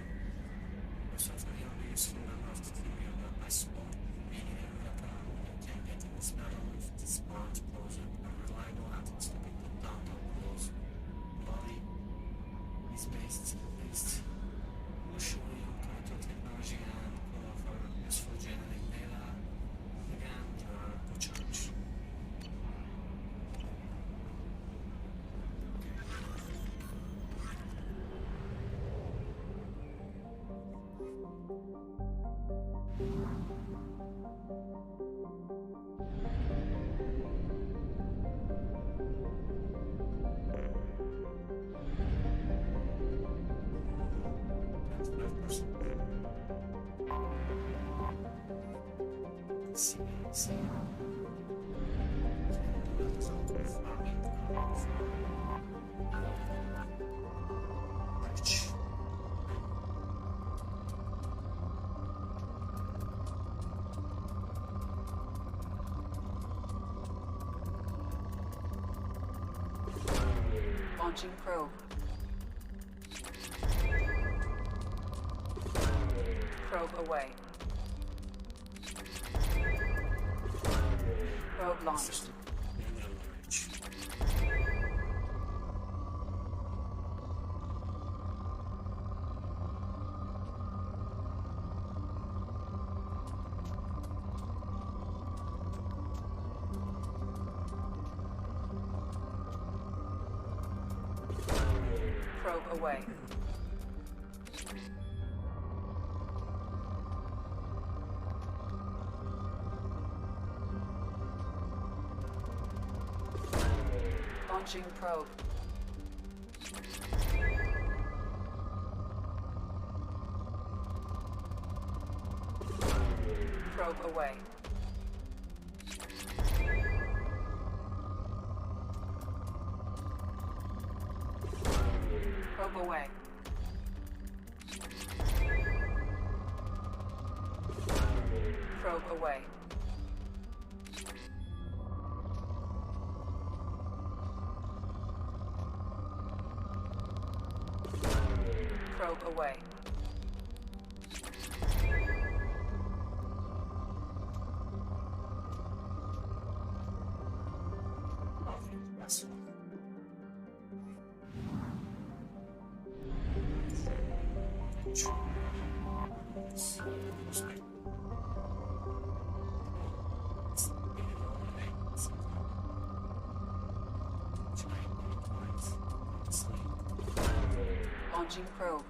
Speaker 7: You're certainly a useful member of the team here, but I support meaning a weapon you can get in this battle if it is smart, closer, and reliable atoms to be put down to close. Body is based usually UnCut technology and for useful genetic data began to charge.
Speaker 14: Launching probe. Probe away. Probe launched. Probe away. Launching probe. Probe away. Probe away. Probe away. Probe away. Launching probe.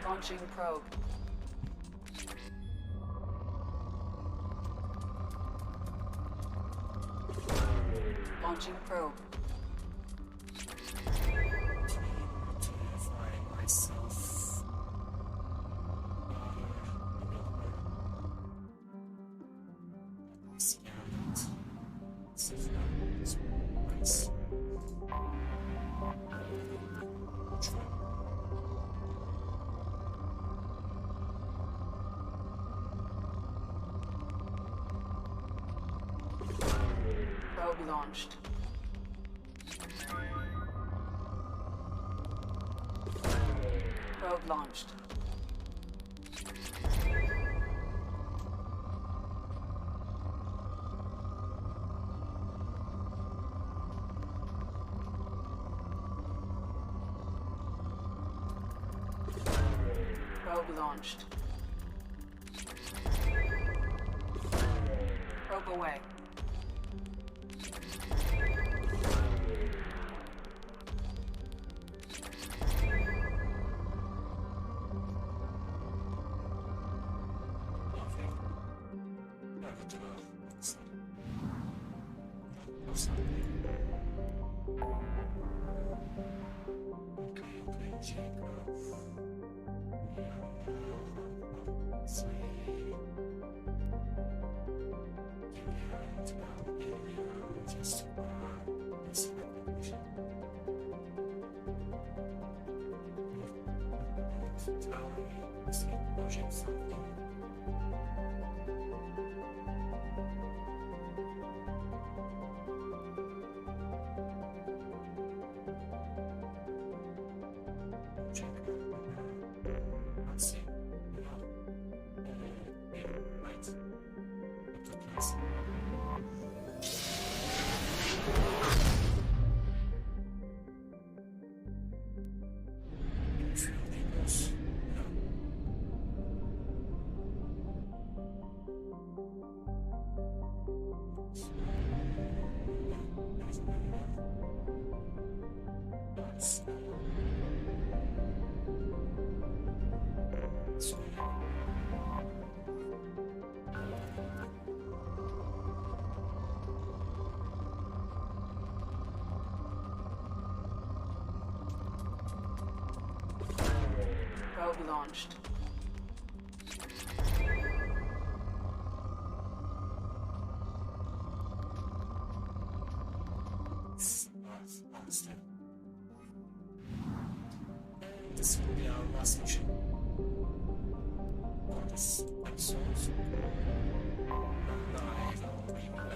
Speaker 14: Launching probe. Launching probe.
Speaker 7: Myself.
Speaker 14: Probe launched. Probe launched. Probe launched. Probe away.
Speaker 7: Nice.
Speaker 14: Probe launched.
Speaker 7: This will be our last mission for this episode. And I will be back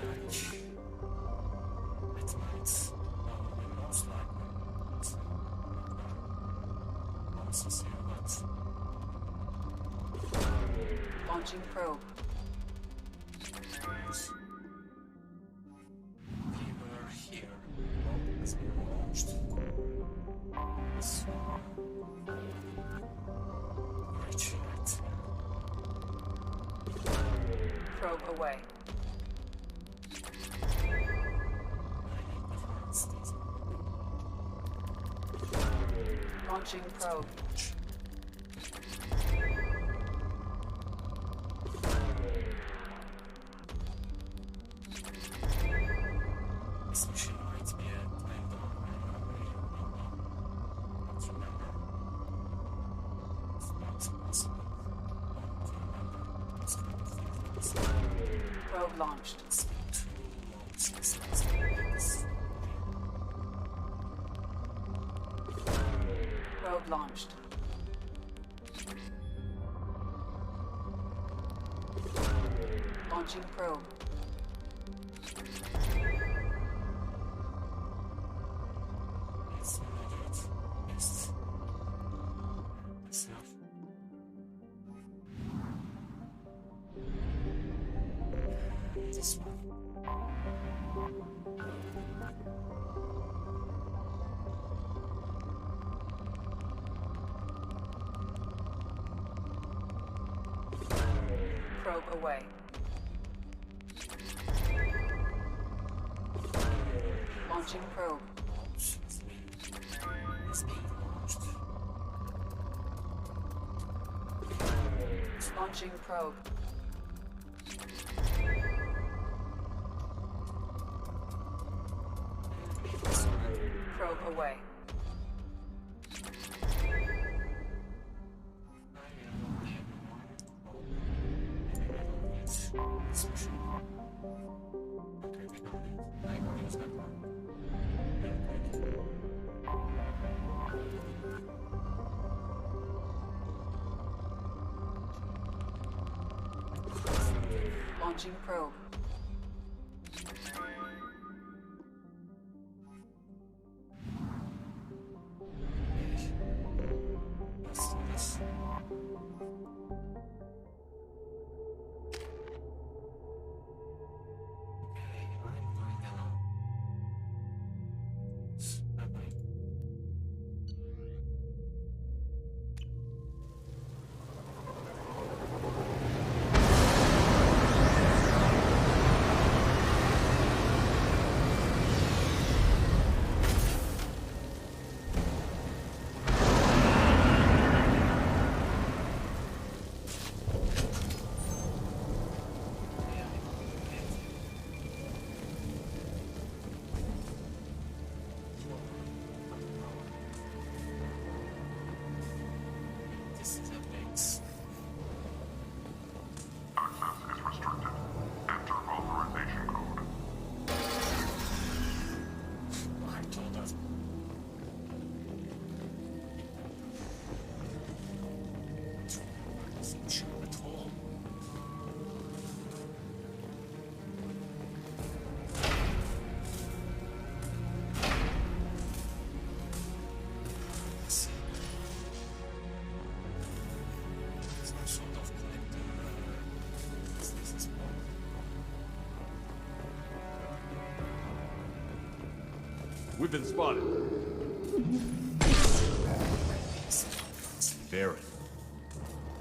Speaker 7: at night. Most likely. Promise to see you, but
Speaker 14: Launching probe.
Speaker 7: we were here. Probe has been launched. So, Richard.
Speaker 14: Probe away. Launching probe.
Speaker 7: This mission might be a time but remember, it's not possible to remember those kind of things.
Speaker 14: Probe launched.
Speaker 7: It's been too long since last time.
Speaker 14: Probe launched. Launching probe.
Speaker 7: It's moderate. Yes. That's enough. This one.
Speaker 14: Probe away. Launching probe.
Speaker 7: It's being launched.
Speaker 14: Launching probe. Probe away. Launching probe.
Speaker 7: Let's do this. Okay, I'm going alone. Bye-bye. This is a mix.
Speaker 21: Access is restricted. Enter authorization code.
Speaker 7: I told us. Isn't sure at all. Some sort of collector business as well.
Speaker 2: We've been spotted. Baron.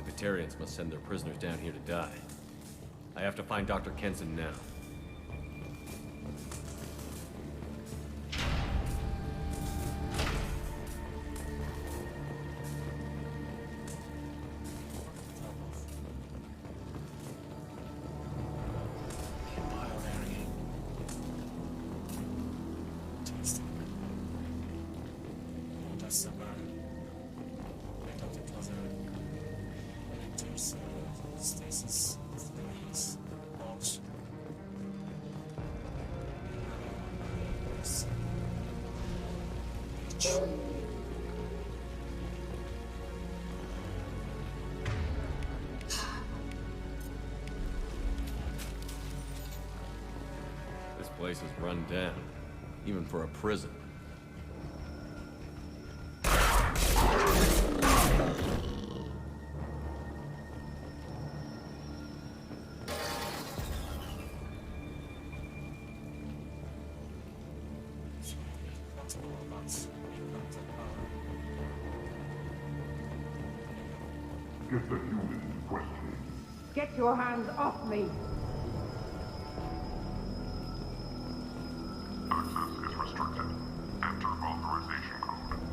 Speaker 2: The Batarians must send their prisoners down here to die. I have to find Dr. Kenson now.
Speaker 7: rest of I thought it was a winter's stasis things. Launch.
Speaker 2: This place is run down, even for a prison.
Speaker 21: Get the human in question.
Speaker 13: Get your hands off me!
Speaker 21: Access is restricted. Enter authorization code.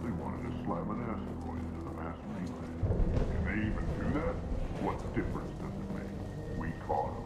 Speaker 21: They wanted to slam an asteroid into the mass mainland. Can they even do that? What difference does it make? We caught them.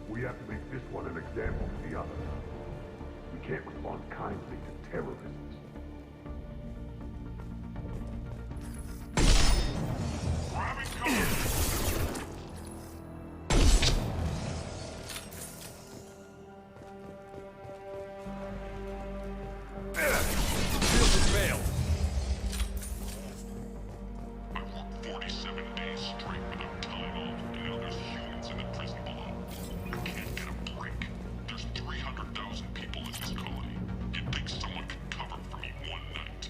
Speaker 21: We have to make this one an example to the others. We can't respond kindly to terrorists. Grabbing cover!
Speaker 2: Shield has failed.
Speaker 21: I worked 47 days straight without time off, and now there's humans in the prison below. I can't get a break. There's 300,000 people in this colony. You'd think someone could cover for me one night.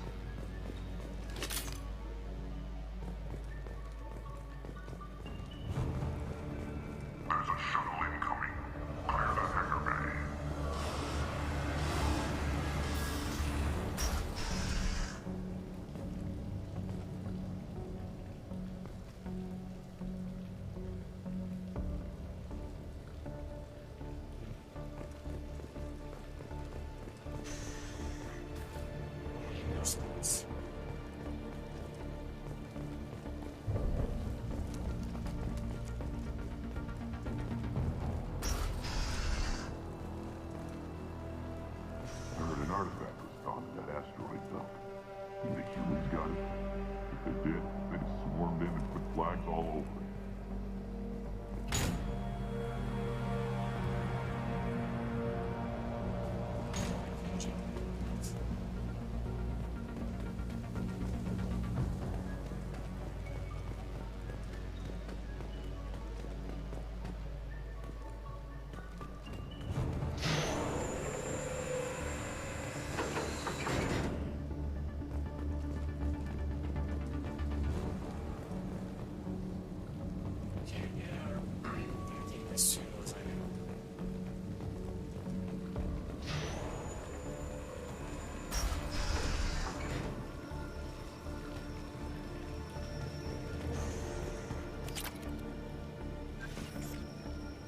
Speaker 21: There's a shuttle incoming. Clear the hangar bay.
Speaker 7: Response.
Speaker 21: I heard an artifact was found at that asteroid belt. Think the humans got it? If they did, they'd have swarmed in and put flags all over it.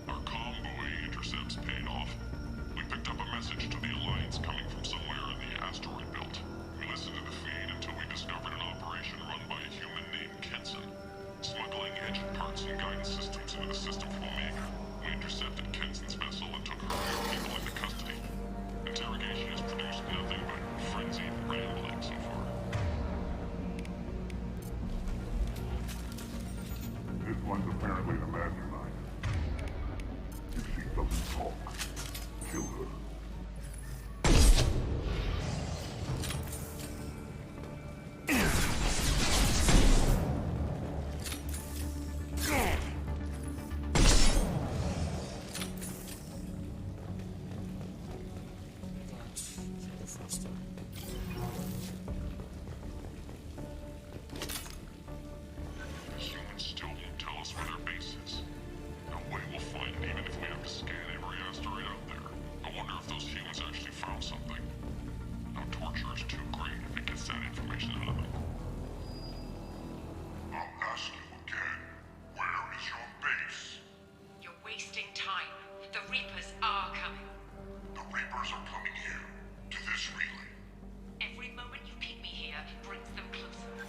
Speaker 21: Our convoy intercepts paid off. We picked up a message to the Alliance coming from somewhere in the asteroid belt. We listened to the feed until we discovered an operation run by a human named Kenson, smuggling engine parts and guidance systems into the system from Omega. We intercepted Kenson's vessel and took her and her people into custody. Interrogation has produced nothing but frenzied rambling so far. This one's apparently the mastermind. If she doesn't talk, kill her. The humans still won't tell us where their base is. No way we'll find it even if we have to scan every asteroid out there. I wonder if those humans actually found something. Our torture is too great if it gets that information out of them. I'll ask you again. Where is your base?
Speaker 11: You're wasting time. The Reapers are coming.
Speaker 21: The Reapers are coming here, to this relay.
Speaker 11: Every moment you keep me here brings them closer.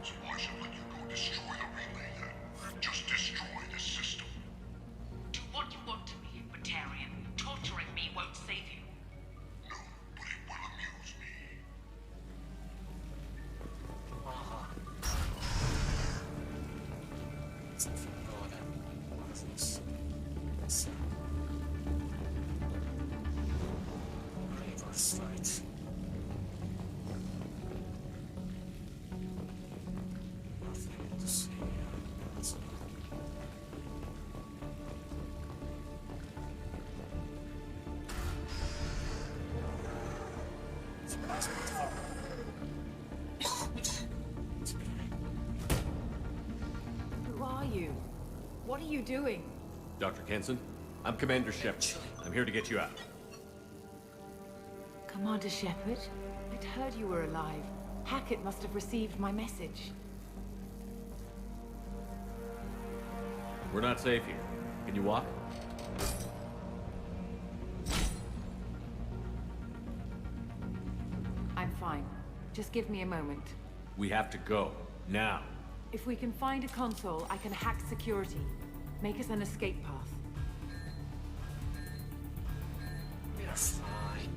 Speaker 21: So why should I let you go destroy the relay then? Just destroy the system.
Speaker 11: Do what you want to me, Batarian. Torturing me won't save you.
Speaker 21: No, but it will amuse me.
Speaker 7: Something broader. What is this? It's reverse fight. Nothing to see here. That's it's a nice
Speaker 18: Who are you? What are you doing?
Speaker 2: Dr. Kenson, I'm Commander Shepard. I'm here to get you out.
Speaker 16: Commander Shepard, I'd heard you were alive. Hackett must have received my message.
Speaker 2: We're not safe here. Can you walk?
Speaker 16: I'm fine. Just give me a moment.
Speaker 2: We have to go. Now.
Speaker 16: If we can find a console, I can hack security. Make us an escape path.
Speaker 7: We're fine.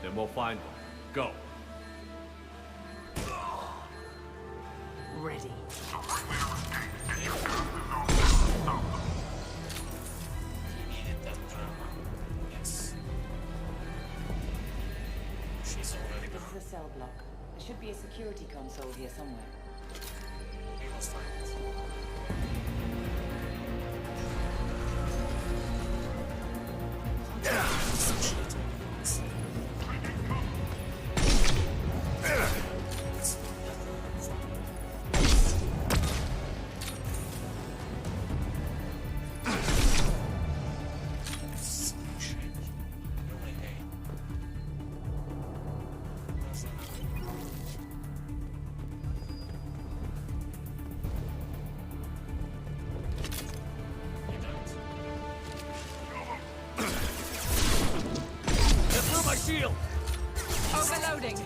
Speaker 2: Then we'll find one. Go.
Speaker 16: Ready.
Speaker 7: You needed that drama. Yes.
Speaker 16: cell block. There should be a security console here somewhere.
Speaker 20: Shield!
Speaker 16: Overloading!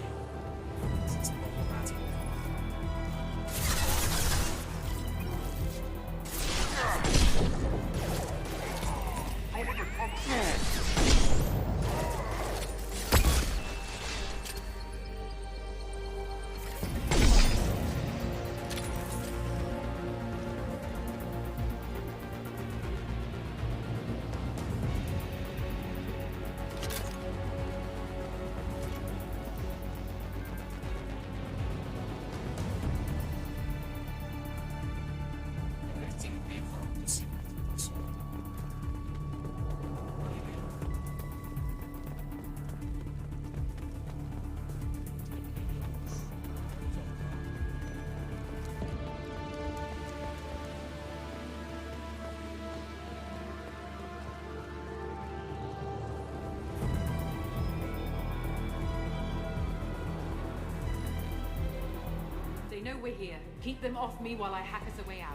Speaker 16: They know we're here. Keep them off me while I hack us a way out.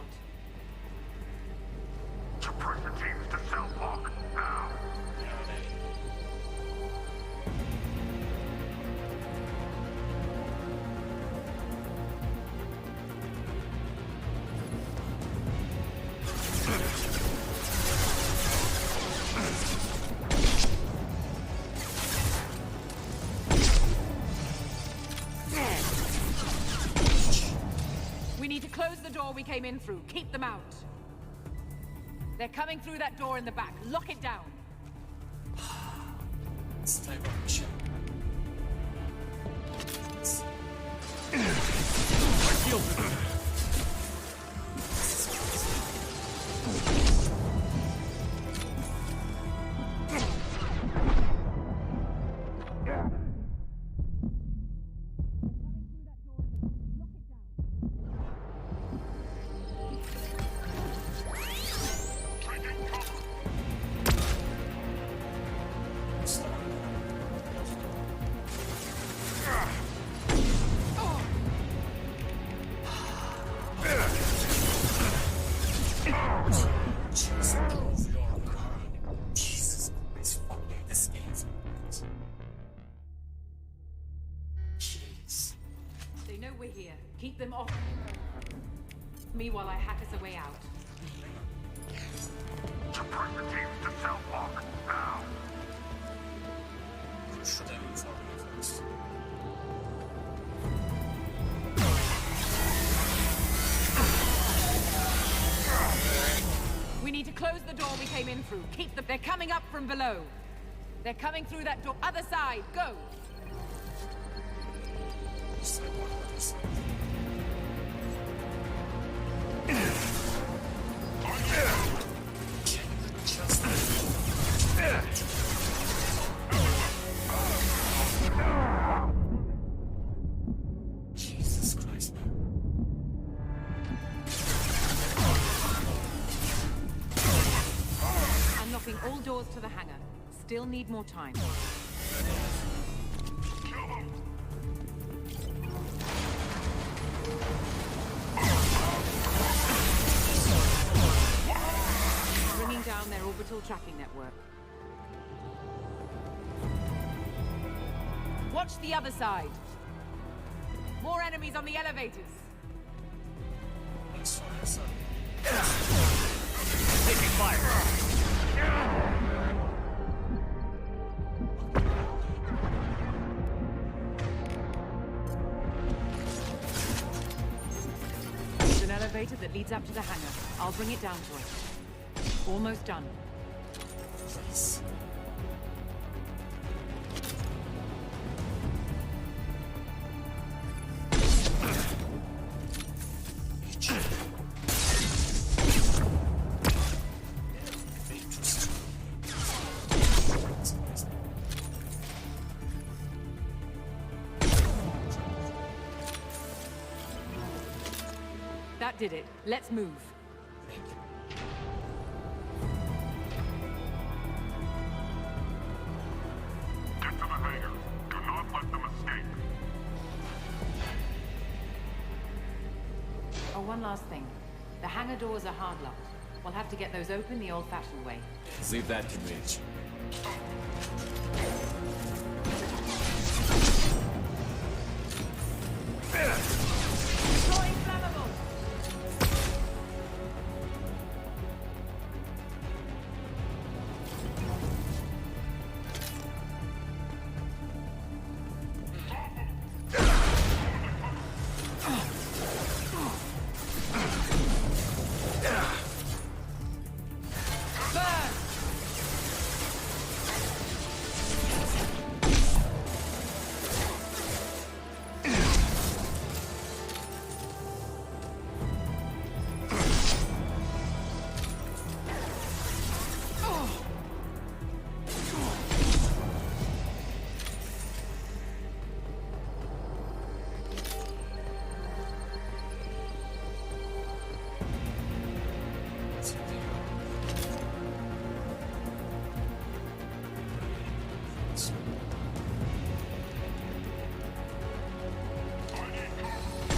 Speaker 21: Suppress the teams to cell block, now!
Speaker 16: We came in through. Keep them out. They're coming through that door in the back. Lock it down.
Speaker 7: It's type of shit.
Speaker 20: My shield.
Speaker 16: Keep them off me while I hack us a way out.
Speaker 21: Suppress the teams to cell block, now!
Speaker 16: We need to close the door we came in through. Keep them. They're coming up from below. They're coming through that door. Other side. Go.
Speaker 7: Jesus Christ.
Speaker 16: Unlocking all doors to the hangar. Still need more time. Bringing down their orbital tracking network. Watch the other side. More enemies on the elevators.
Speaker 20: Taking fire.
Speaker 16: There's an elevator that leads up to the hangar. I'll bring it down to it. Almost done. did it. Let's move.
Speaker 21: Get to the hangar. Do not let them escape.
Speaker 16: Oh, one last thing. The hangar doors are hard locked. We'll have to get those open the old-fashioned way.
Speaker 2: Leave that to me.
Speaker 16: Destroying flammable!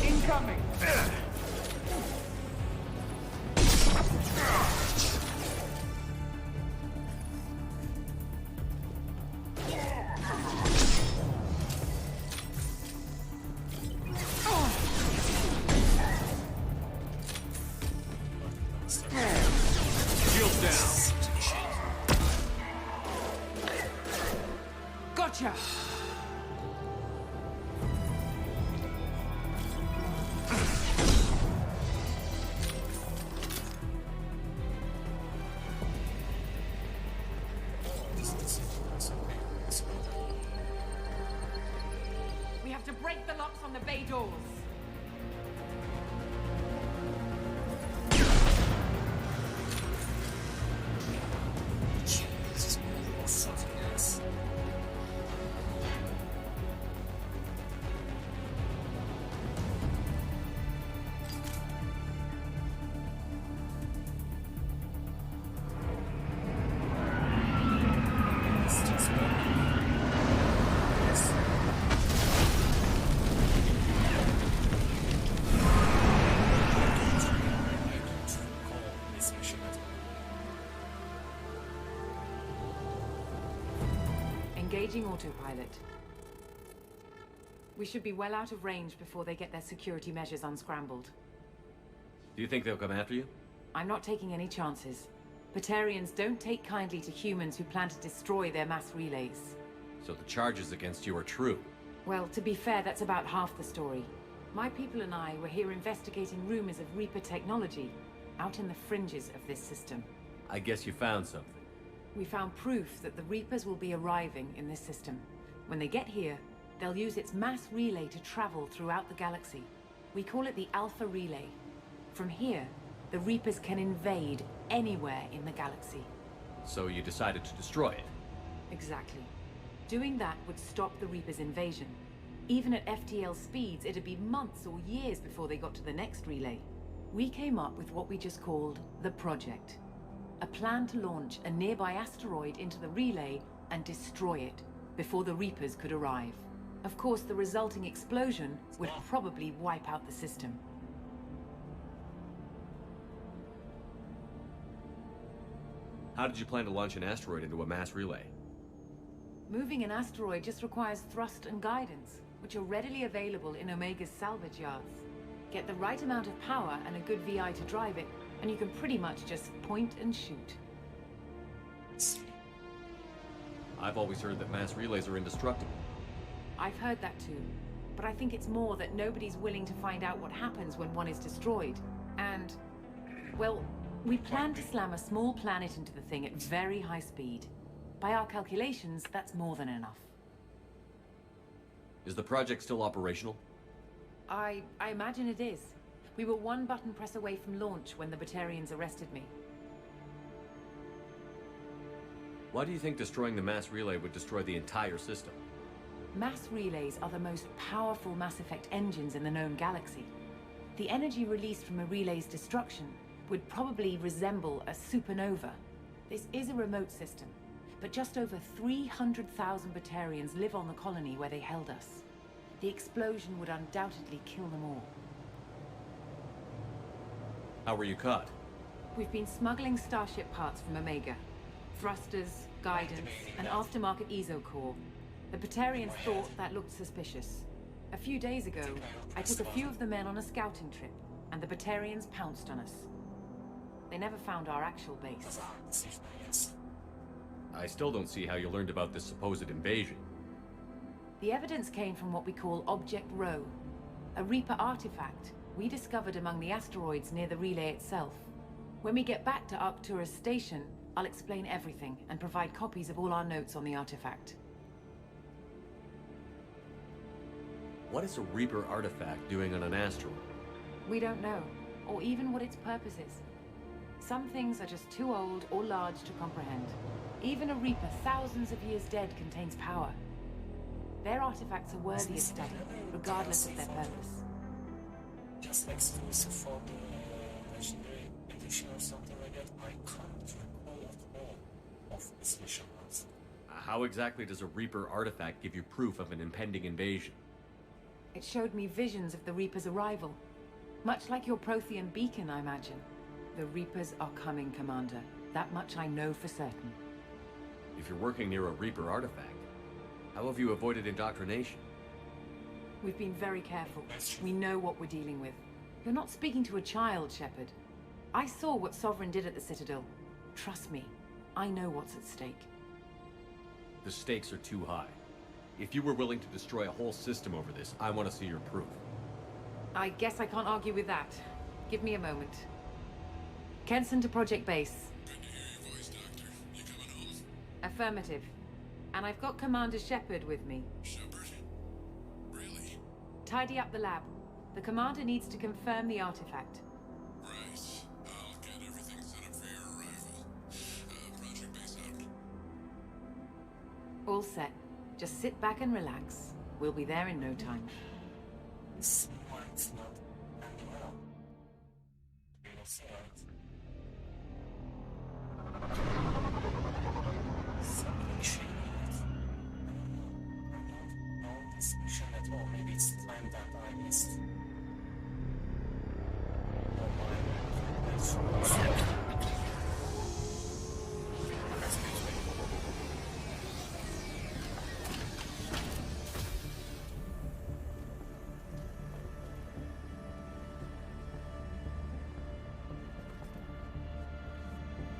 Speaker 13: Incoming!
Speaker 2: Shield down.
Speaker 16: Gotcha! We have to break the locks on the bay doors. Engaging autopilot. We should be well out of range before they get their security measures unscrambled.
Speaker 2: Do you think they'll come after you?
Speaker 16: I'm not taking any chances. Batarians don't take kindly to humans who plan to destroy their mass relays.
Speaker 2: So the charges against you are true.
Speaker 16: Well, to be fair, that's about half the story. My people and I were here investigating rumors of Reaper technology out in the fringes of this system.
Speaker 2: I guess you found something.
Speaker 16: We found proof that the Reapers will be arriving in this system. When they get here, they'll use its mass relay to travel throughout the galaxy. We call it the Alpha Relay. From here, the Reapers can invade anywhere in the galaxy.
Speaker 2: So you decided to destroy it?
Speaker 16: Exactly. Doing that would stop the Reapers' invasion. Even at FTL speeds, it'd be months or years before they got to the next relay. We came up with what we just called the Project. A plan to launch a nearby asteroid into the relay and destroy it before the Reapers could arrive. Of course, the resulting explosion would probably wipe out the system.
Speaker 2: How did you plan to launch an asteroid into a mass relay?
Speaker 16: Moving an asteroid just requires thrust and guidance, which are readily available in Omega's salvage yards. Get the right amount of power and a good VI to drive it, and you can pretty much just point and shoot.
Speaker 2: I've always heard that mass relays are indestructible.
Speaker 16: I've heard that too, but I think it's more that nobody's willing to find out what happens when one is destroyed. And, well, we plan to slam a small planet into the thing at very high speed. By our calculations, that's more than enough.
Speaker 2: Is the project still operational?
Speaker 16: I imagine it is. We were one button press away from launch when the Batarians arrested me.
Speaker 2: Why do you think destroying the mass relay would destroy the entire system?
Speaker 16: Mass relays are the most powerful Mass Effect engines in the known galaxy. The energy released from a relay's destruction would probably resemble a supernova. This is a remote system, but just over 300,000 Batarians live on the colony where they held us. The explosion would undoubtedly kill them all.
Speaker 2: How were you caught?
Speaker 16: We've been smuggling Starship parts from Omega. Thrusters, guidance, and aftermarket ESO core. The Batarians thought that looked suspicious. A few days ago, I took a few of the men on a scouting trip, and the Batarians pounced on us. They never found our actual base.
Speaker 2: I still don't see how you learned about this supposed invasion.
Speaker 16: The evidence came from what we call Object Rho, a Reaper artifact we discovered among the asteroids near the relay itself. When we get back to Arcturus Station, I'll explain everything and provide copies of all our notes on the artifact.
Speaker 2: What is a Reaper artifact doing on an asteroid?
Speaker 16: We don't know, or even what its purpose is. Some things are just too old or large to comprehend. Even a Reaper thousands of years dead contains power. Their artifacts are worthy of study, regardless of their purpose.
Speaker 7: Just exclusive for the legendary edition or something like that. I can't recall at all of this mission.
Speaker 2: How exactly does a Reaper artifact give you proof of an impending invasion?
Speaker 16: It showed me visions of the Reaper's arrival. Much like your Prothean beacon, I imagine. The Reapers are coming, Commander. That much I know for certain.
Speaker 2: If you're working near a Reaper artifact, how have you avoided indoctrination?
Speaker 16: We've been very careful. We know what we're dealing with. You're not speaking to a child, Shepard. I saw what Sovereign did at the Citadel. Trust me, I know what's at stake.
Speaker 2: The stakes are too high. If you were willing to destroy a whole system over this, I want to see your proof.
Speaker 16: I guess I can't argue with that. Give me a moment. Kenson to Project Base.
Speaker 15: Good to hear your voice, Doctor. You coming home?
Speaker 16: Affirmative. And I've got Commander Shepard with me.
Speaker 15: Shepard? Really?
Speaker 16: Tidy up the lab. The Commander needs to confirm the artifact.
Speaker 15: Right. I'll get everything set up for your arrival. Project Base out.
Speaker 16: All set. Just sit back and relax. We'll be there in no time.
Speaker 7: This might not end well. We will see it. Submission. I don't know this mission at all. Maybe it's the time that I missed. Oh my.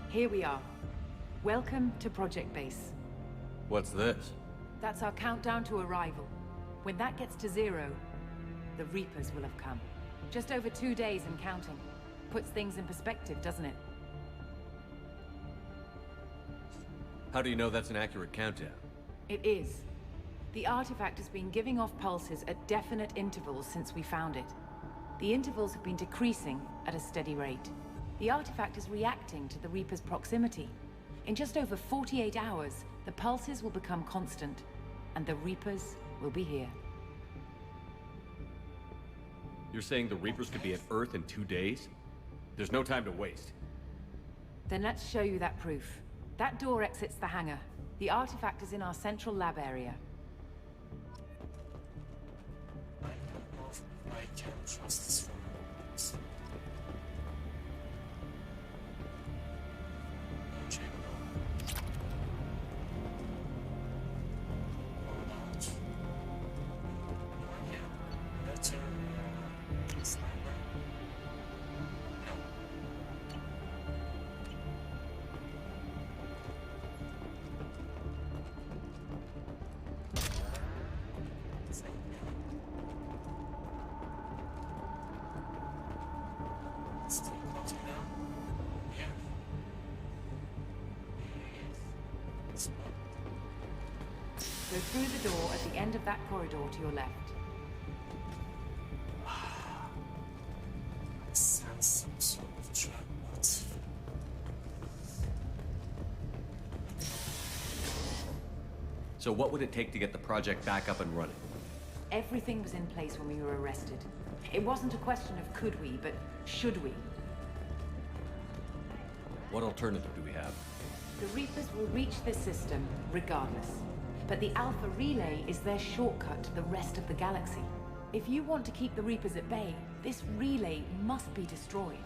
Speaker 16: Here we are. Welcome to Project Base.
Speaker 2: What's this?
Speaker 16: That's our countdown to arrival. When that gets to 0, the Reapers will have come. Just over 2 days and counting. Puts things in perspective, doesn't it?
Speaker 2: How do you know that's an accurate countdown?
Speaker 16: It is. The artifact has been giving off pulses at definite intervals since we found it. The intervals have been decreasing at a steady rate. The artifact is reacting to the Reaper's proximity. In just over 48 hours, the pulses will become constant, and the Reapers will be here.
Speaker 2: You're saying the Reapers could be at Earth in 2 days? There's no time to waste.
Speaker 16: Then let's show you that proof. That door exits the hangar. The artifact is in our central lab area.
Speaker 7: I don't know if I can trust this one.
Speaker 16: Go through the door at the end of that corridor to your left.
Speaker 7: I sense some sort of trap, but...
Speaker 2: So what would it take to get the project back up and running?
Speaker 16: Everything was in place when we were arrested. It wasn't a question of could we, but should we.
Speaker 2: What alternative do we have?
Speaker 16: The Reapers will reach this system regardless. But the Alpha Relay is their shortcut to the rest of the galaxy. If you want to keep the Reapers at bay, this relay must be destroyed.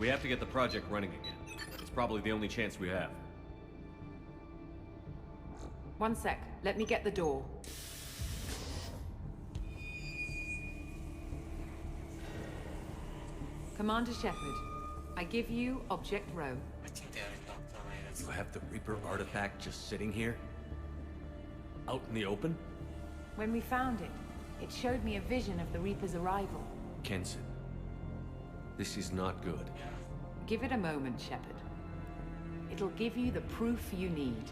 Speaker 2: We have to get the project running again. It's probably the only chance we have.
Speaker 16: One sec. Let me get the door. Commander Shepard, I give you Object Row.
Speaker 2: You have the Reaper artifact just sitting here? Out in the open?
Speaker 16: When we found it, it showed me a vision of the Reaper's arrival.
Speaker 2: Kenson, this is not good.
Speaker 16: Give it a moment, Shepard. It'll give you the proof you need.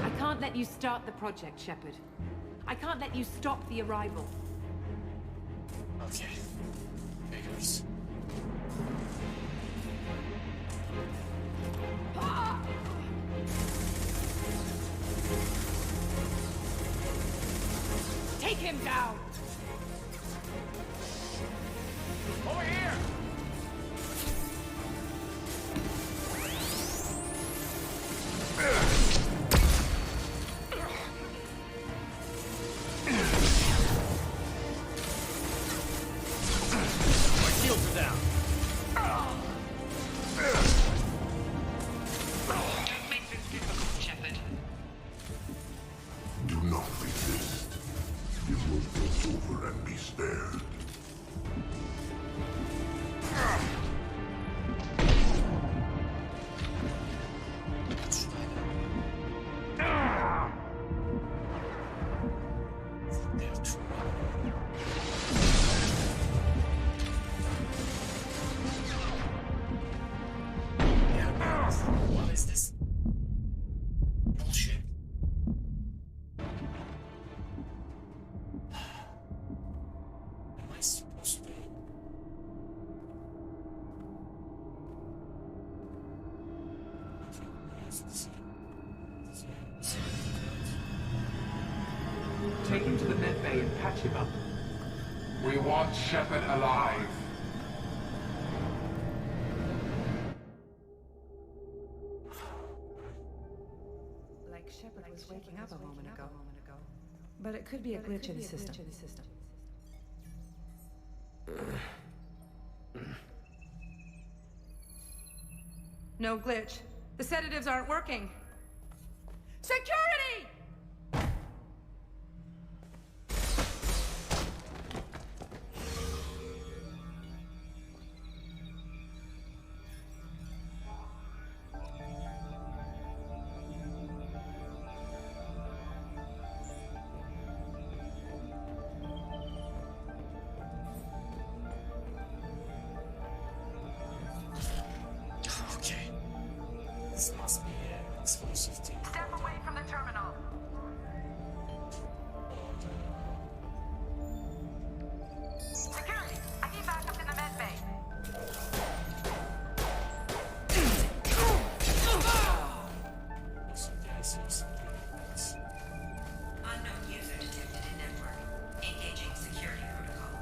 Speaker 16: I can't let you start the project, Shepard. I can't let you stop the arrival.
Speaker 7: Okay. Figures.
Speaker 16: Take him down!
Speaker 8: Over here!
Speaker 2: My shields are down.
Speaker 11: Don't make this difficult, Shepard.
Speaker 21: Do not resist. It will pass over and be spared.
Speaker 7: What is this? Bullshit. Am I supposed to be?
Speaker 8: Take him to the med bay and patch him up.
Speaker 5: We want Shepard alive.
Speaker 22: Like Shepard was waking up a moment ago. But it could be a glitch in the system. No glitch. The sedatives aren't working. Security!
Speaker 7: Okay. This must be an exclusive team.
Speaker 22: Step away from the terminal. Security! I need backup in the med bay.
Speaker 7: So guys, here's something like this.
Speaker 23: Unknown user detected in network. Engaging security protocol.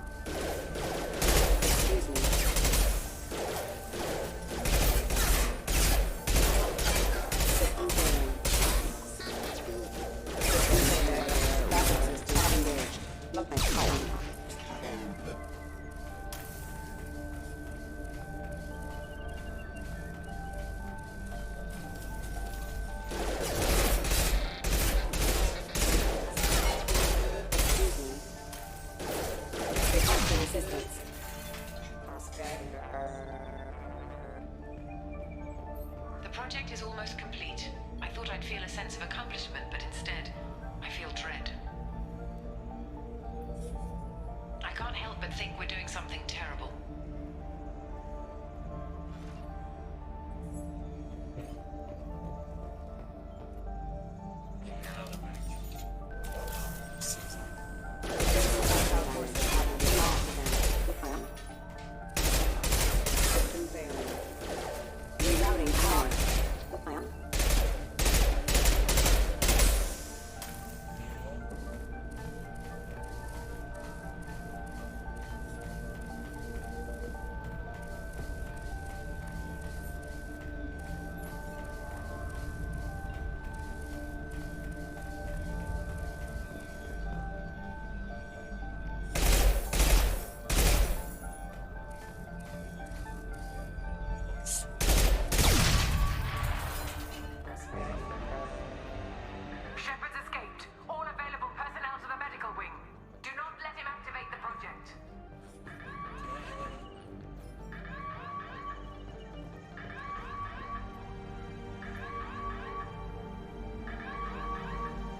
Speaker 16: a sense of accomplishment, but instead, I feel dread. I can't help but think we're doing something terrible.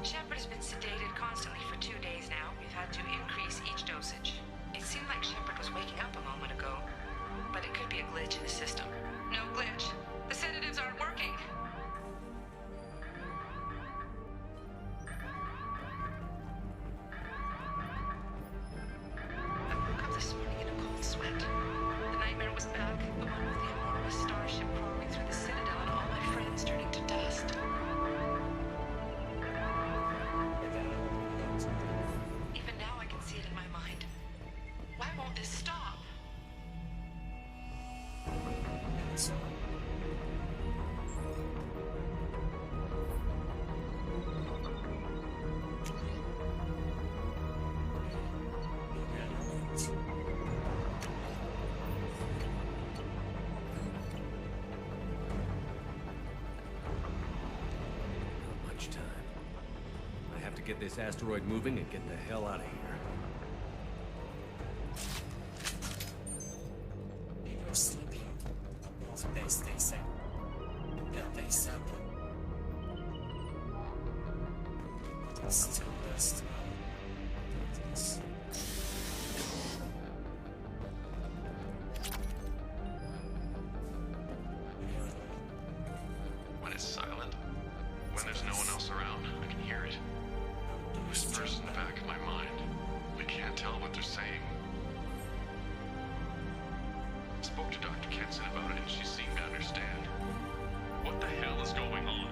Speaker 23: Shepard has been sedated constantly for 2 days now. We've had to increase each dosage. It seemed like Shepard was waking up a moment ago, but it could be a glitch in the system. No glitch. The sedatives aren't working. I woke up this morning in a cold sweat. The nightmare was back, the one with the enormous starship crawling through the Citadel and all my friends turning to dust. Even now I can see it in my mind. Why won't this stop?
Speaker 2: Not much time. I have to get this asteroid moving and get the hell out of here.
Speaker 7: People sleeping. Stay safe. Yeah, they said. Still best.
Speaker 1: When it's silent, when there's no one else around, I can hear it. Whispers in the back of my mind. I can't tell what they're saying. I spoke to Dr. Kenson about it and she seemed to understand. What the hell is going on?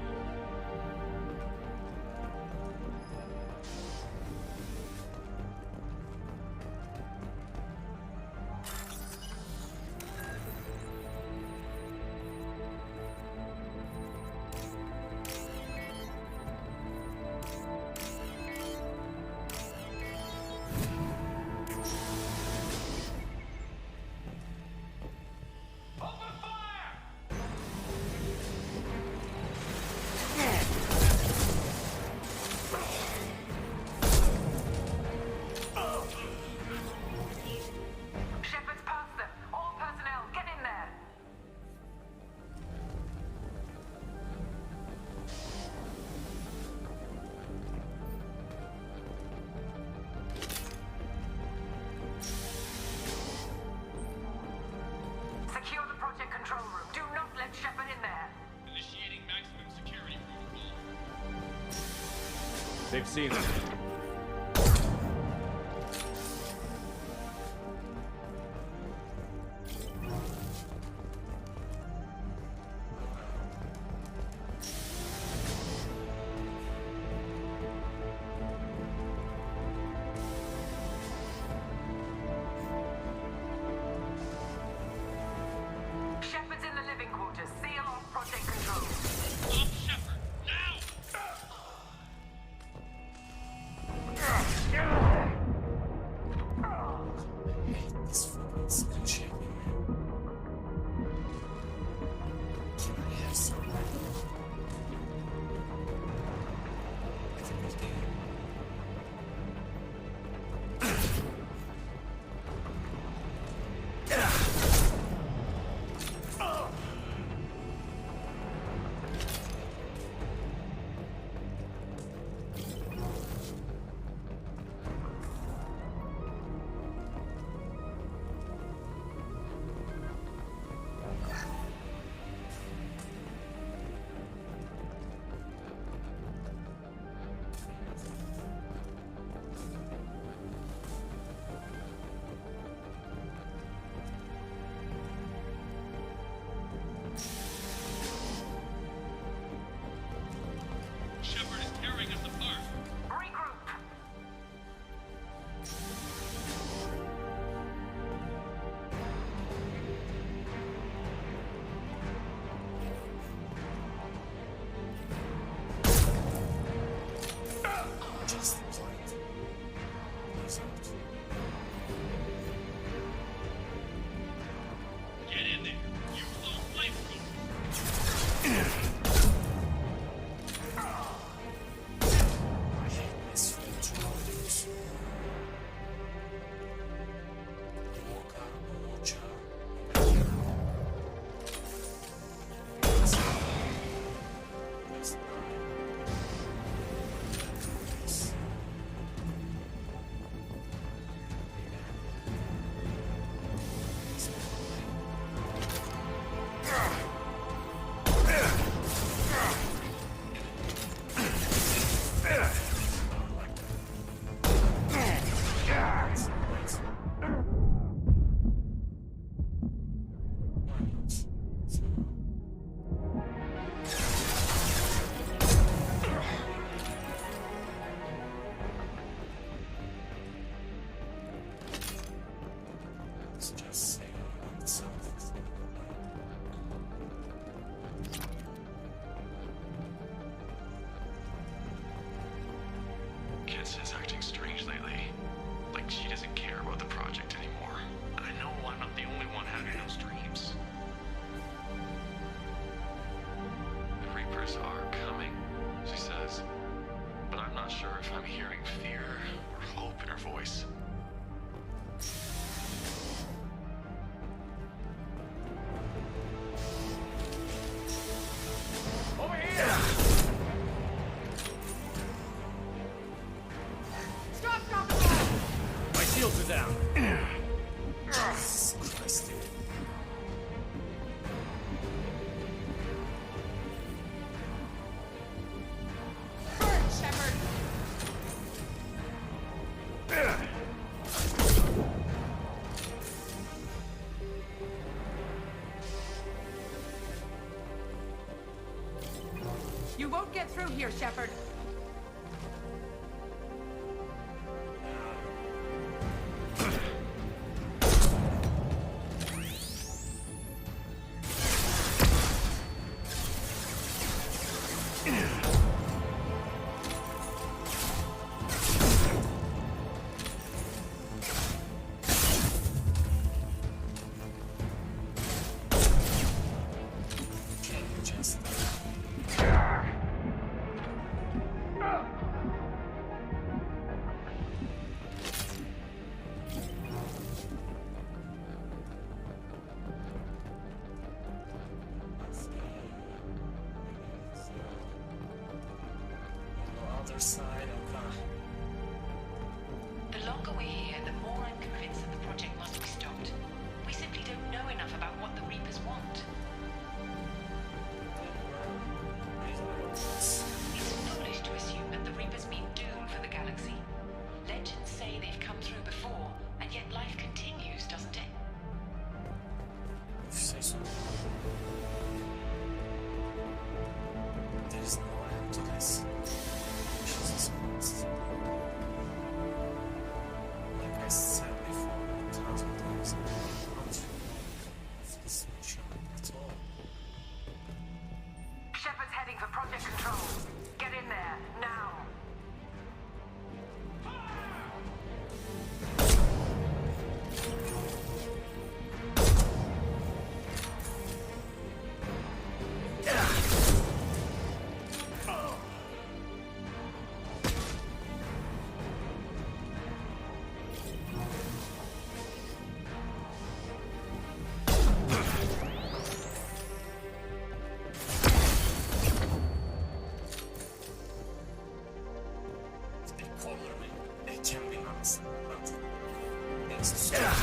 Speaker 16: Shepard's past them. All personnel, get in there. Secure the project control room. Do not let Shepard in there.
Speaker 1: Initiating maximum security protocol.
Speaker 2: They've seen it.
Speaker 16: Shepard's in the living quarters. Seal off project control.
Speaker 1: Off Shepard, now! is acting strange lately. Like she doesn't care about the project anymore. I know I'm not the only one having those dreams. The Reapers are coming, she says. But I'm not sure if I'm hearing fear or hope in her voice.
Speaker 5: Over here! Stop!
Speaker 20: My shields are down.
Speaker 7: Jesus Christ, dude.
Speaker 11: Burn, Shepard!
Speaker 13: You won't get through here, Shepard.
Speaker 7: Just other side, okay.
Speaker 11: The longer we're here, the more I'm convinced that the project must be stopped. We simply don't know enough about what the Reapers want. It's foolish to assume that the Reapers mean doom for the galaxy. Legends say they've come through before, and yet life continues, doesn't it?
Speaker 7: If you say so. There is no end to this. Jesus Christ. Like I said before, 1,000 times, I'm not sure of this mission at all.
Speaker 13: Shepard's heading for Project Control. Get in there, now.
Speaker 7: They color me. They can be nice, but it's bitch.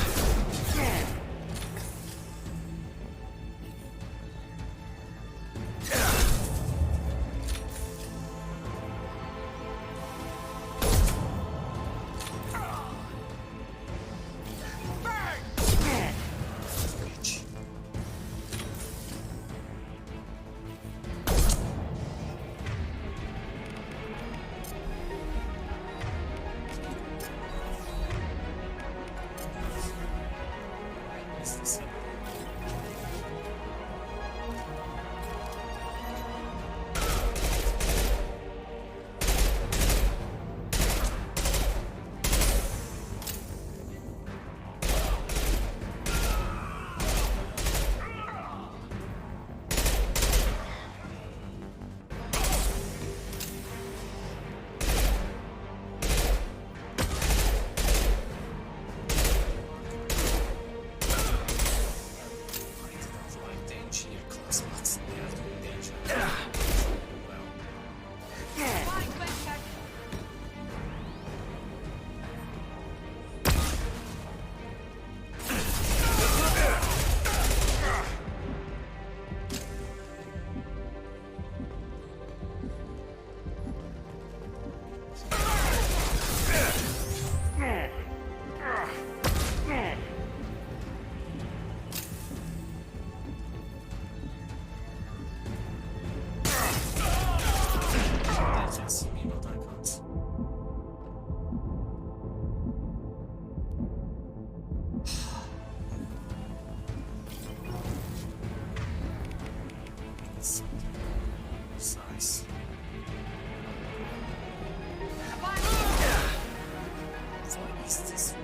Speaker 7: this guided?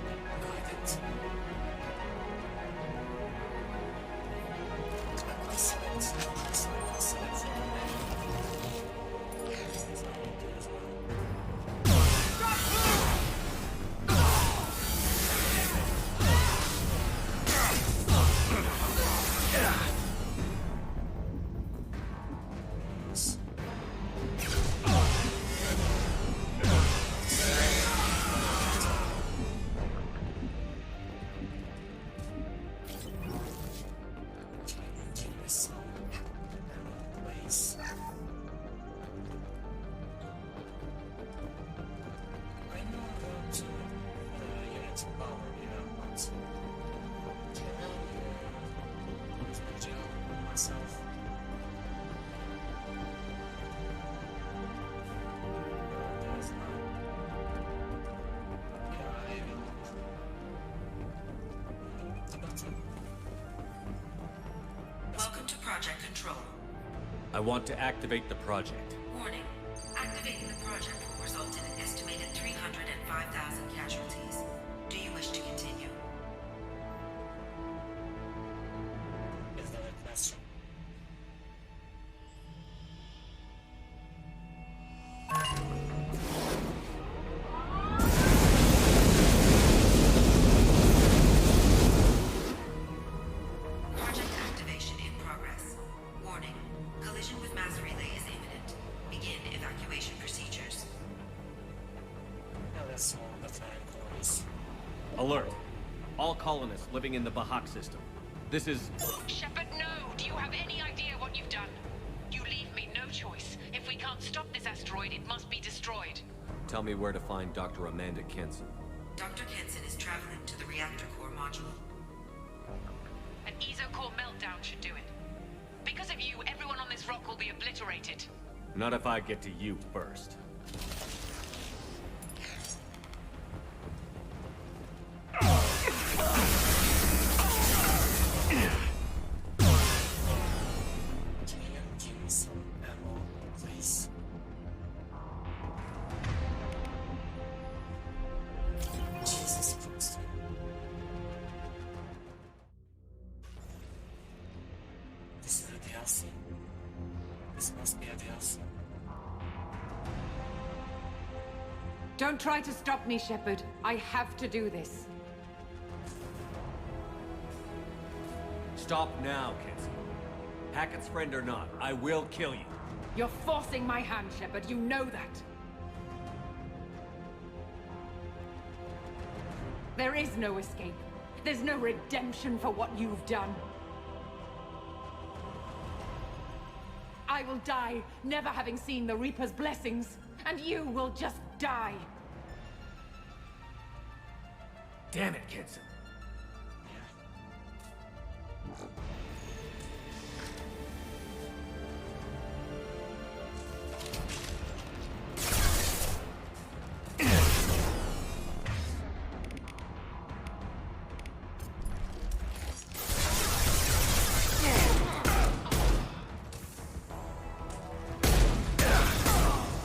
Speaker 7: I select from
Speaker 11: Welcome to Project Control.
Speaker 2: I want to activate the project.
Speaker 11: Warning. Activating the project will result in an estimated 305,000 casualties. Do you wish to continue?
Speaker 7: Is that a question?
Speaker 11: Project activation in progress. Warning. Collision with mass relay is imminent. Begin evacuation procedures.
Speaker 7: Now that's all the flying corners.
Speaker 2: Alert. All colonists living in the Bahak system. This is...
Speaker 11: Shepard, no! Do you have any idea what you've done? You leave me no choice. If we can't stop this asteroid, it must be destroyed.
Speaker 2: Tell me where to find Dr. Amanda Kenson.
Speaker 11: Dr. Kenson is traveling to the reactor core module. An ESO-core meltdown should do it. Because of you, everyone on this rock will be obliterated.
Speaker 2: Not if I get to you first.
Speaker 7: Can you give me some ammo, please? Jesus Christ. This is a DLC. This must be a DLC.
Speaker 16: Don't try to stop me, Shepard. I have to do this.
Speaker 2: Stop now, Kenson. Hackett's friend or not, I will kill you.
Speaker 16: You're forcing my hand, Shepard. You know that. There is no escape. There's no redemption for what you've done. I will die, never having seen the Reaper's blessings, and you will just die.
Speaker 2: Damn it, Kenson.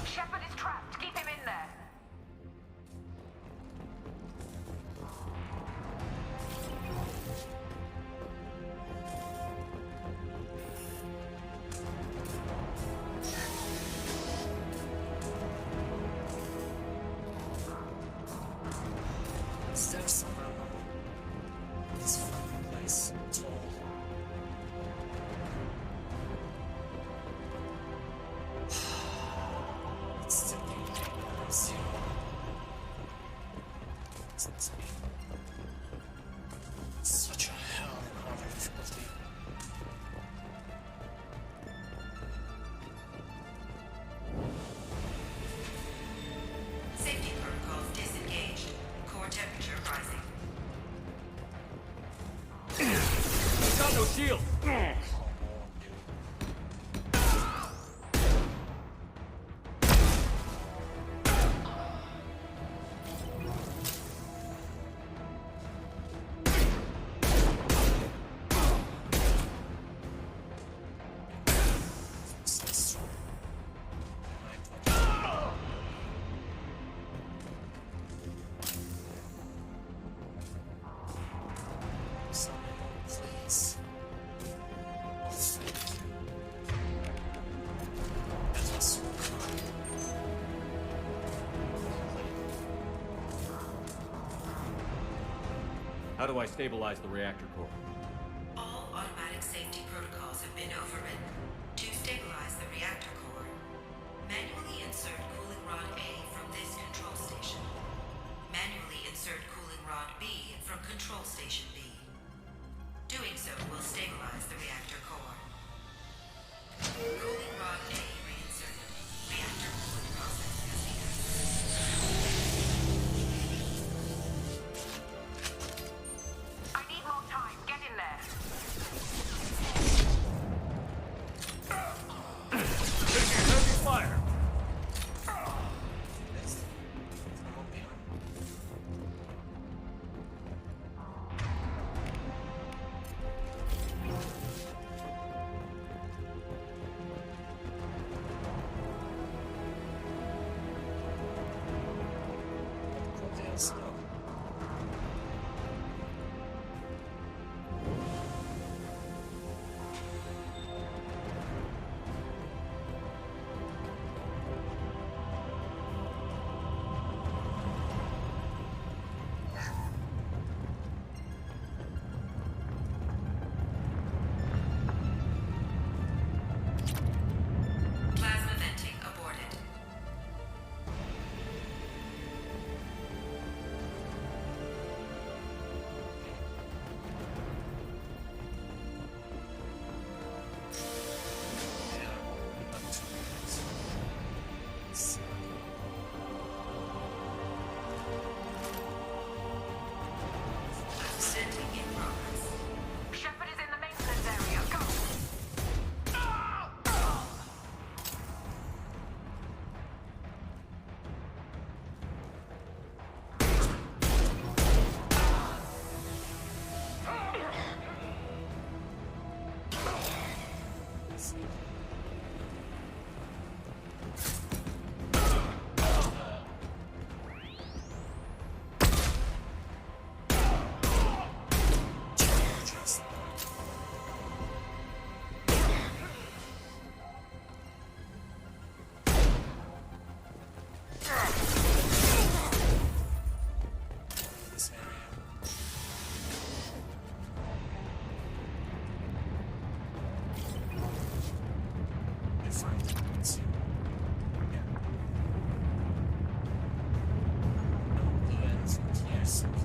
Speaker 13: Shepard is trapped. Keep him in there.
Speaker 7: Is there some ammo? This fucking place at all? It's still getting zero. This must be such a hell and harder difficulty.
Speaker 11: Safety protocols disengaged. Core temperature rising.
Speaker 2: Got no shield.
Speaker 7: So strong.
Speaker 2: How do I stabilize the reactor core?
Speaker 11: All automatic safety protocols have been overridden. To stabilize the reactor core, manually insert cooling rod A from this control station. Manually insert cooling rod B from control station B. Doing so will stabilize the reactor core. Cooling rod A reinserted. Reactor cooling process has begun.
Speaker 13: I need more time. Get in there.
Speaker 2: Taking heavy fire!
Speaker 11: Plasma venting aborted. Ascending in progress.
Speaker 13: Shepard is in the maintenance area. Go!
Speaker 7: This area. I find it. Yeah. No blue ends and clear supply.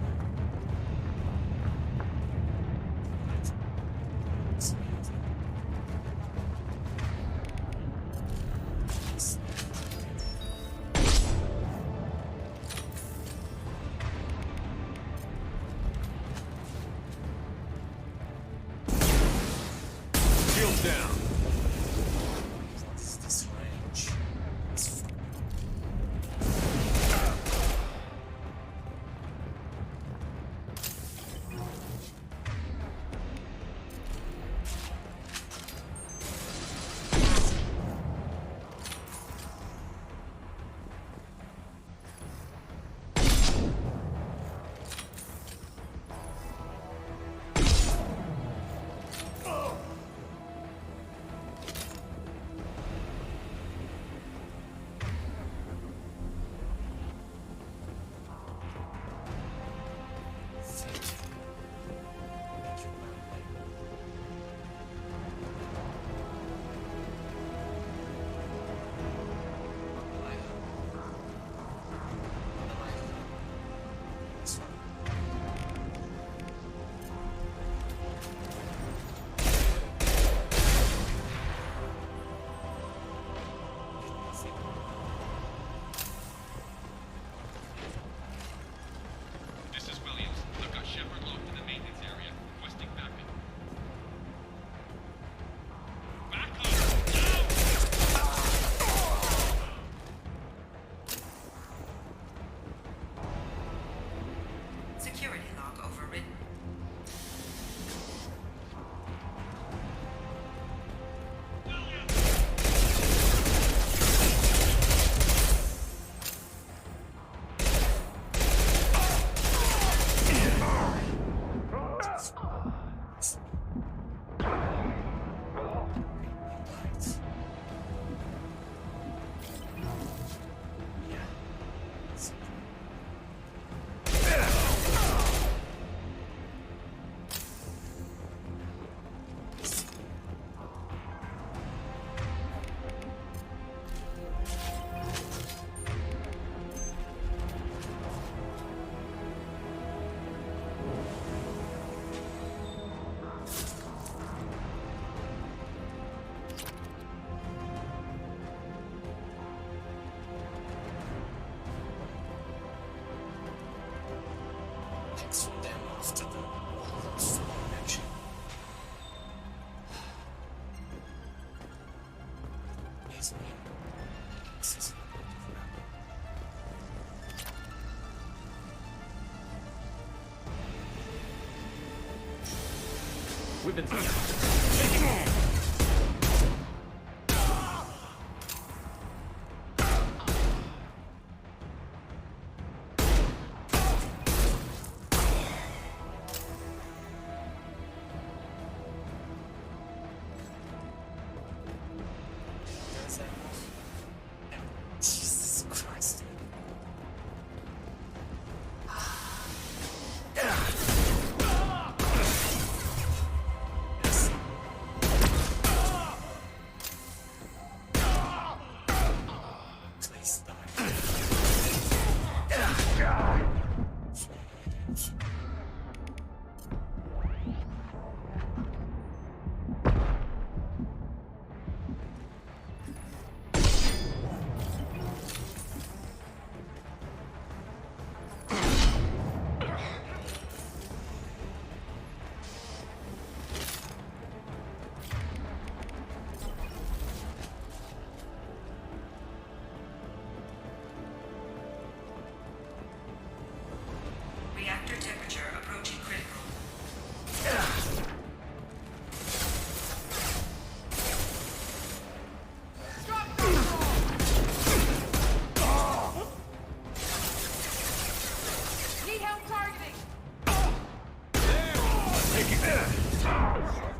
Speaker 2: Shield down!
Speaker 7: What's this range? It's
Speaker 2: We've been...
Speaker 7: Jesus Christ. Please die.
Speaker 11: Reactor temperature approaching critical.
Speaker 13: Need help targeting!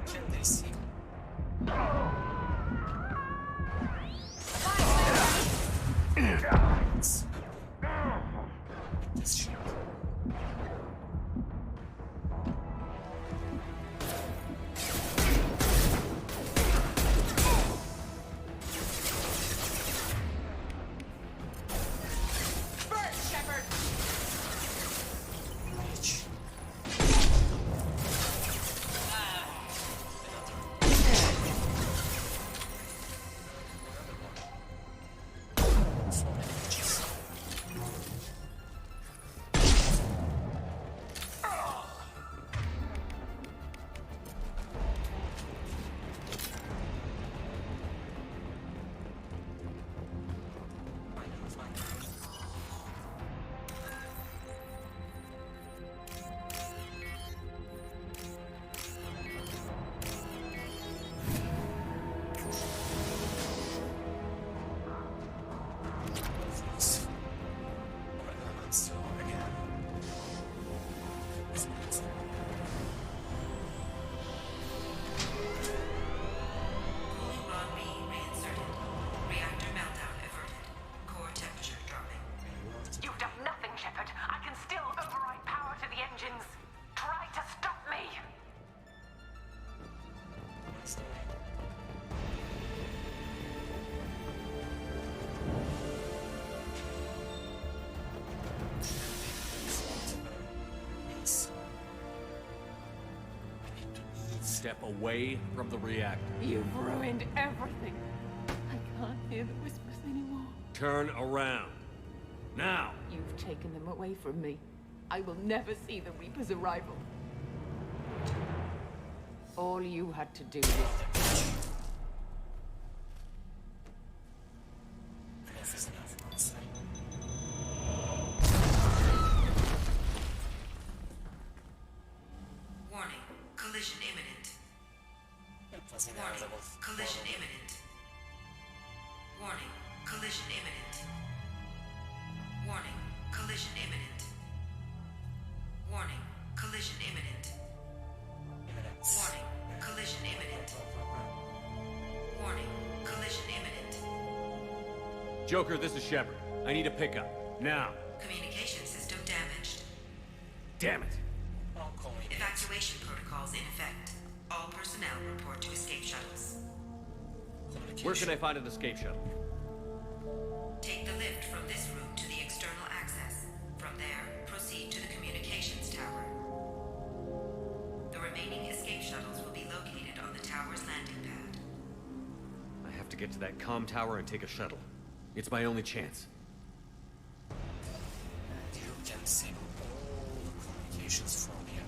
Speaker 7: Can they see? This shit.
Speaker 13: Burn, Shepard!
Speaker 7: Bitch.
Speaker 11: Cooling rod B reinserted. Reactor meltdown averted. Core temperature dropping.
Speaker 13: You've done nothing, Shepard. I can still override power to the engines. Try to stop me!
Speaker 2: Step away from the reactor.
Speaker 16: You've ruined everything. I can't hear the whispers anymore.
Speaker 2: Turn around. Now!
Speaker 16: You've taken them away from me. I will never see the Reaper's arrival. All you had to do was...
Speaker 7: Enough is enough, honestly.
Speaker 11: Warning. Collision imminent. Warning. Collision imminent. Warning. Collision imminent. Warning. Collision imminent. Warning. Collision imminent. Warning. Collision imminent. Warning. Collision imminent.
Speaker 2: Joker, this is Shepard. I need a pickup. Now.
Speaker 11: Communication system damaged.
Speaker 2: Damn it.
Speaker 11: Evacuation protocols in effect. All personnel report to escape shuttles.
Speaker 2: Where can I find an escape shuttle?
Speaker 11: Take the lift from this room to the external access. From there, proceed to the communications tower. The remaining escape shuttles will be located on the tower's landing pad.
Speaker 2: I have to get to that comm tower and take a shuttle. It's my only chance.
Speaker 7: You can see all the communications from here.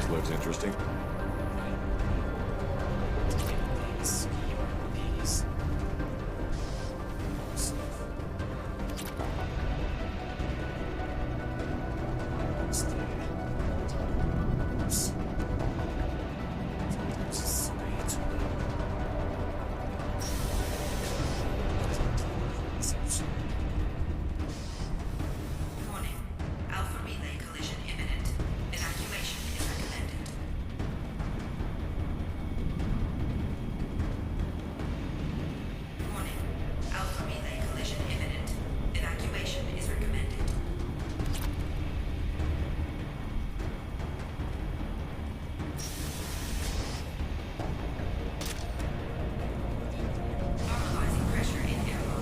Speaker 3: This looks interesting.
Speaker 11: Warning. Alpha relay collision imminent. Evacuation is recommended. Warning. Alpha relay collision imminent. Evacuation is recommended. Normalizing pressure in airlock.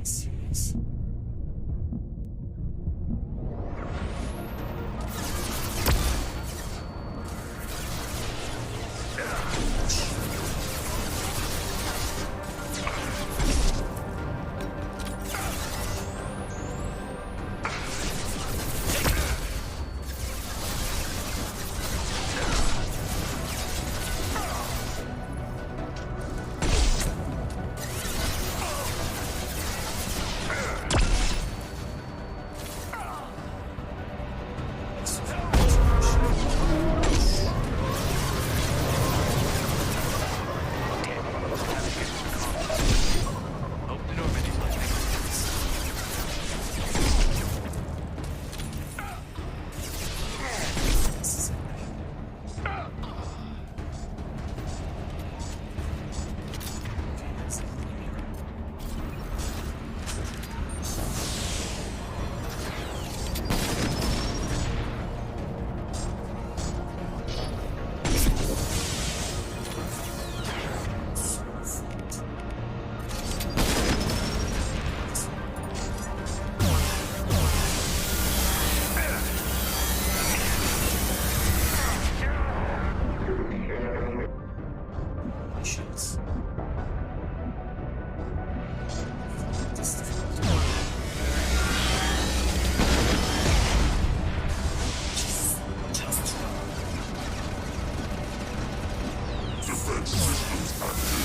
Speaker 7: Serious. Shots.
Speaker 21: Defense systems active.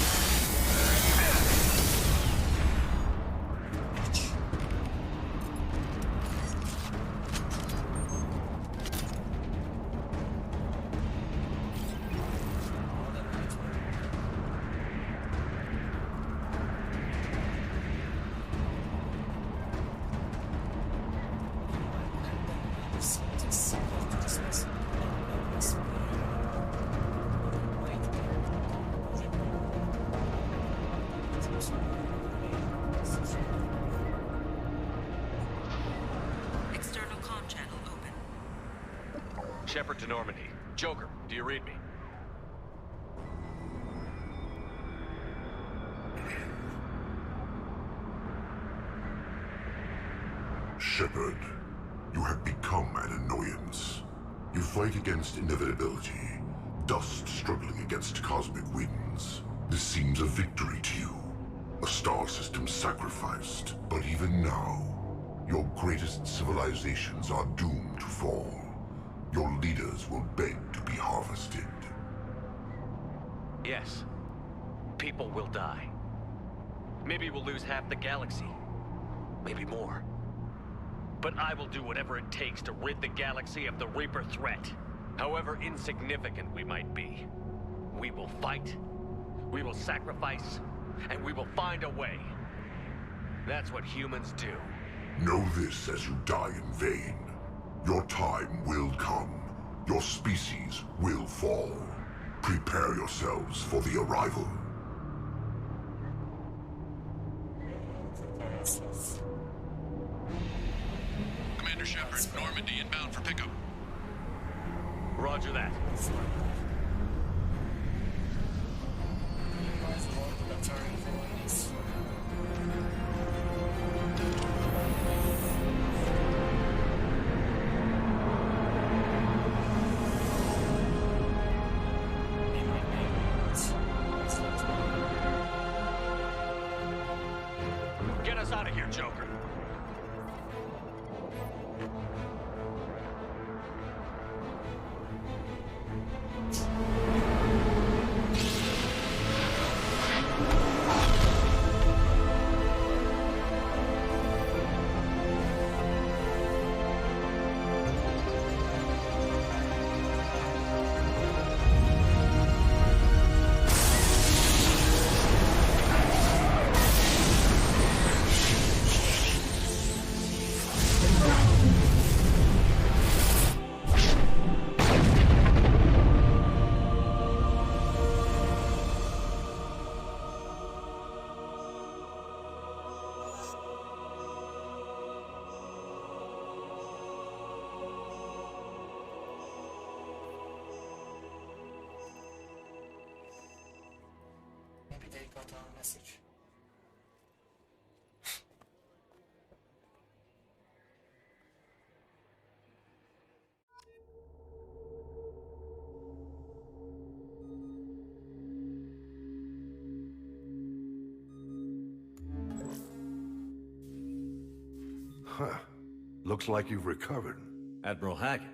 Speaker 11: External comm channel open.
Speaker 2: Shepard to Normandy. Joker, do you read me?
Speaker 21: Shepard, you have become an annoyance. You fight against inevitability, dust struggling against cosmic winds. This seems a victory to you, a star system sacrificed. But even now, your greatest civilizations are doomed to fall. Your leaders will beg to be harvested.
Speaker 2: Yes. People will die. Maybe we'll lose half the galaxy. Maybe more. But I will do whatever it takes to rid the galaxy of the Reaper threat. However insignificant we might be. We will fight, we will sacrifice, and we will find a way. That's what humans do.
Speaker 21: Know this as you die in vain. Your time will come. Your species will fall. Prepare yourselves for the arrival.
Speaker 1: Commander Shepard, Normandy inbound for pickup.
Speaker 2: Roger that. us out of here, Joker.
Speaker 7: Maybe they got our message.
Speaker 6: Huh. Looks like you've recovered.
Speaker 2: Admiral Hackett.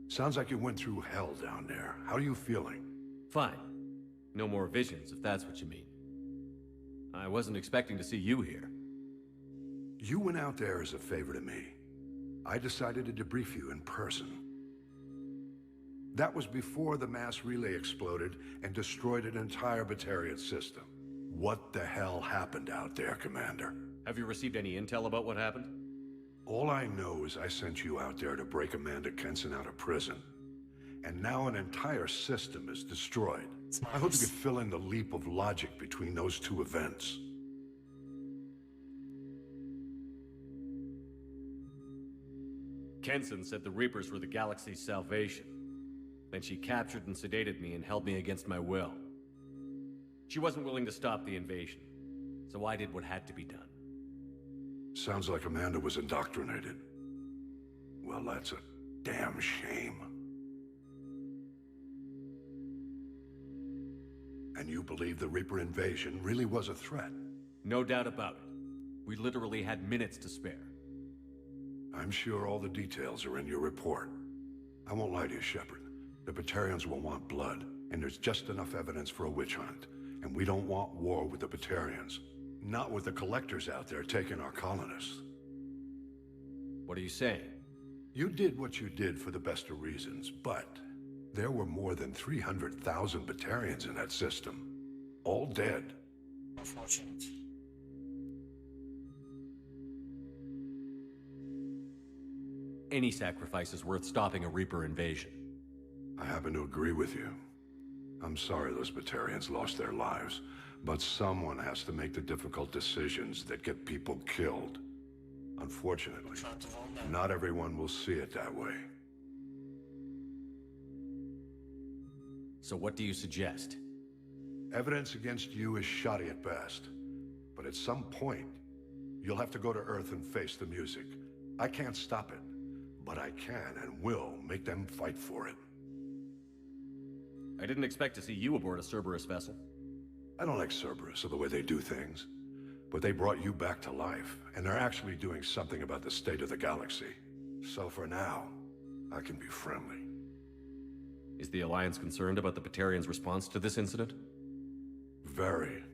Speaker 6: Sounds like you went through hell down there. How are you feeling?
Speaker 2: Fine. No more visions, if that's what you mean. I wasn't expecting to see you here.
Speaker 6: You went out there as a favor to me. I decided to debrief you in person. That was before the mass relay exploded and destroyed an entire Batarian system. What the hell happened out there, Commander?
Speaker 2: Have you received any intel about what happened?
Speaker 6: All I know is I sent you out there to break Amanda Kenson out of prison. And now an entire system is destroyed. I hope you could fill in the leap of logic between those two events.
Speaker 2: Kenson said the Reapers were the galaxy's salvation. Then she captured and sedated me and held me against my will. She wasn't willing to stop the invasion, so I did what had to be done.
Speaker 6: Sounds like Amanda was indoctrinated. Well, that's a damn shame. And you believe the Reaper invasion really was a threat?
Speaker 2: No doubt about it. We literally had minutes to spare.
Speaker 6: I'm sure all the details are in your report. I won't lie to you, Shepard. The Batarians will want blood, and there's just enough evidence for a witch hunt. And we don't want war with the Batarians. Not with the collectors out there taking our colonists.
Speaker 2: What are you saying?
Speaker 6: You did what you did for the best of reasons, but there were more than 300,000 Batarians in that system. All dead.
Speaker 7: Unfortunate.
Speaker 2: Any sacrifice is worth stopping a Reaper invasion.
Speaker 6: I happen to agree with you. I'm sorry those Batarians lost their lives, but someone has to make the difficult decisions that get people killed. Unfortunately, not everyone will see it that way.
Speaker 2: So what do you suggest?
Speaker 6: Evidence against you is shoddy at best, but at some point, you'll have to go to Earth and face the music. I can't stop it, but I can and will make them fight for it.
Speaker 2: I didn't expect to see you aboard a Cerberus vessel.
Speaker 6: I don't like Cerberus or the way they do things, but they brought you back to life, and they're actually doing something about the state of the galaxy. So for now, I can be friendly.
Speaker 2: Is the Alliance concerned about the Batarians' response to this incident?
Speaker 6: Very.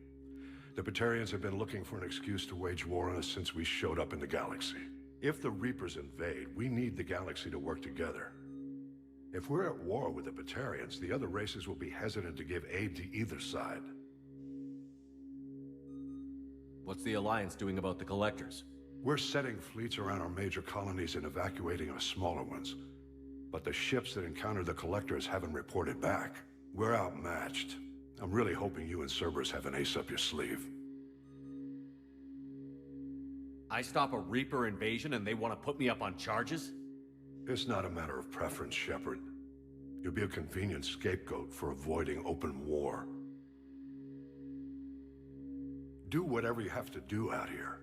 Speaker 6: The Batarians have been looking for an excuse to wage war on us since we showed up in the galaxy. If the Reapers invade, we need the galaxy to work together. If we're at war with the Batarians, the other races will be hesitant to give aid to either side.
Speaker 2: What's the Alliance doing about the Collectors?
Speaker 6: We're setting fleets around our major colonies and evacuating our smaller ones. But the ships that encountered the Collectors haven't reported back. We're outmatched. I'm really hoping you and Cerberus have an ace up your sleeve.
Speaker 2: I stop a Reaper invasion and they want to put me up on charges?
Speaker 6: It's not a matter of preference, Shepard. You'll be a convenient scapegoat for avoiding open war. Do whatever you have to do out here.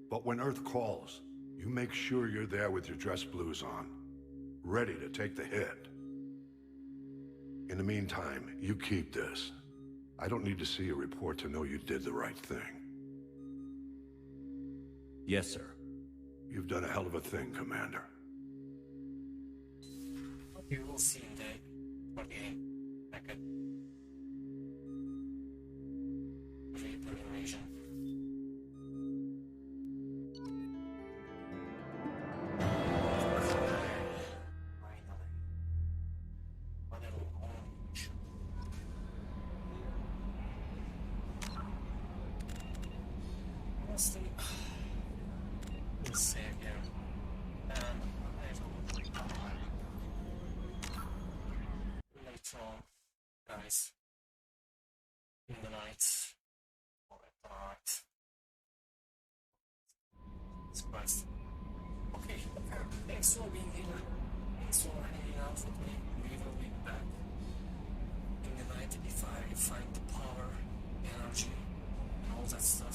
Speaker 6: But when Earth calls, you make sure you're there with your dress blues on, ready to take the hit. In the meantime, you keep this. I don't need to see a report to know you did the right thing.
Speaker 2: Yes, sir.
Speaker 6: You've done a hell of a thing, Commander.
Speaker 7: You will see in the 48 packet. Reaper invasion. Honestly, we'll save here. And I will later on, guys, in the night, or at the night. Surprised. Okay, thanks for being here. Thanks for hanging out with me. We will be back in the night if I find the power, energy, and all that stuff.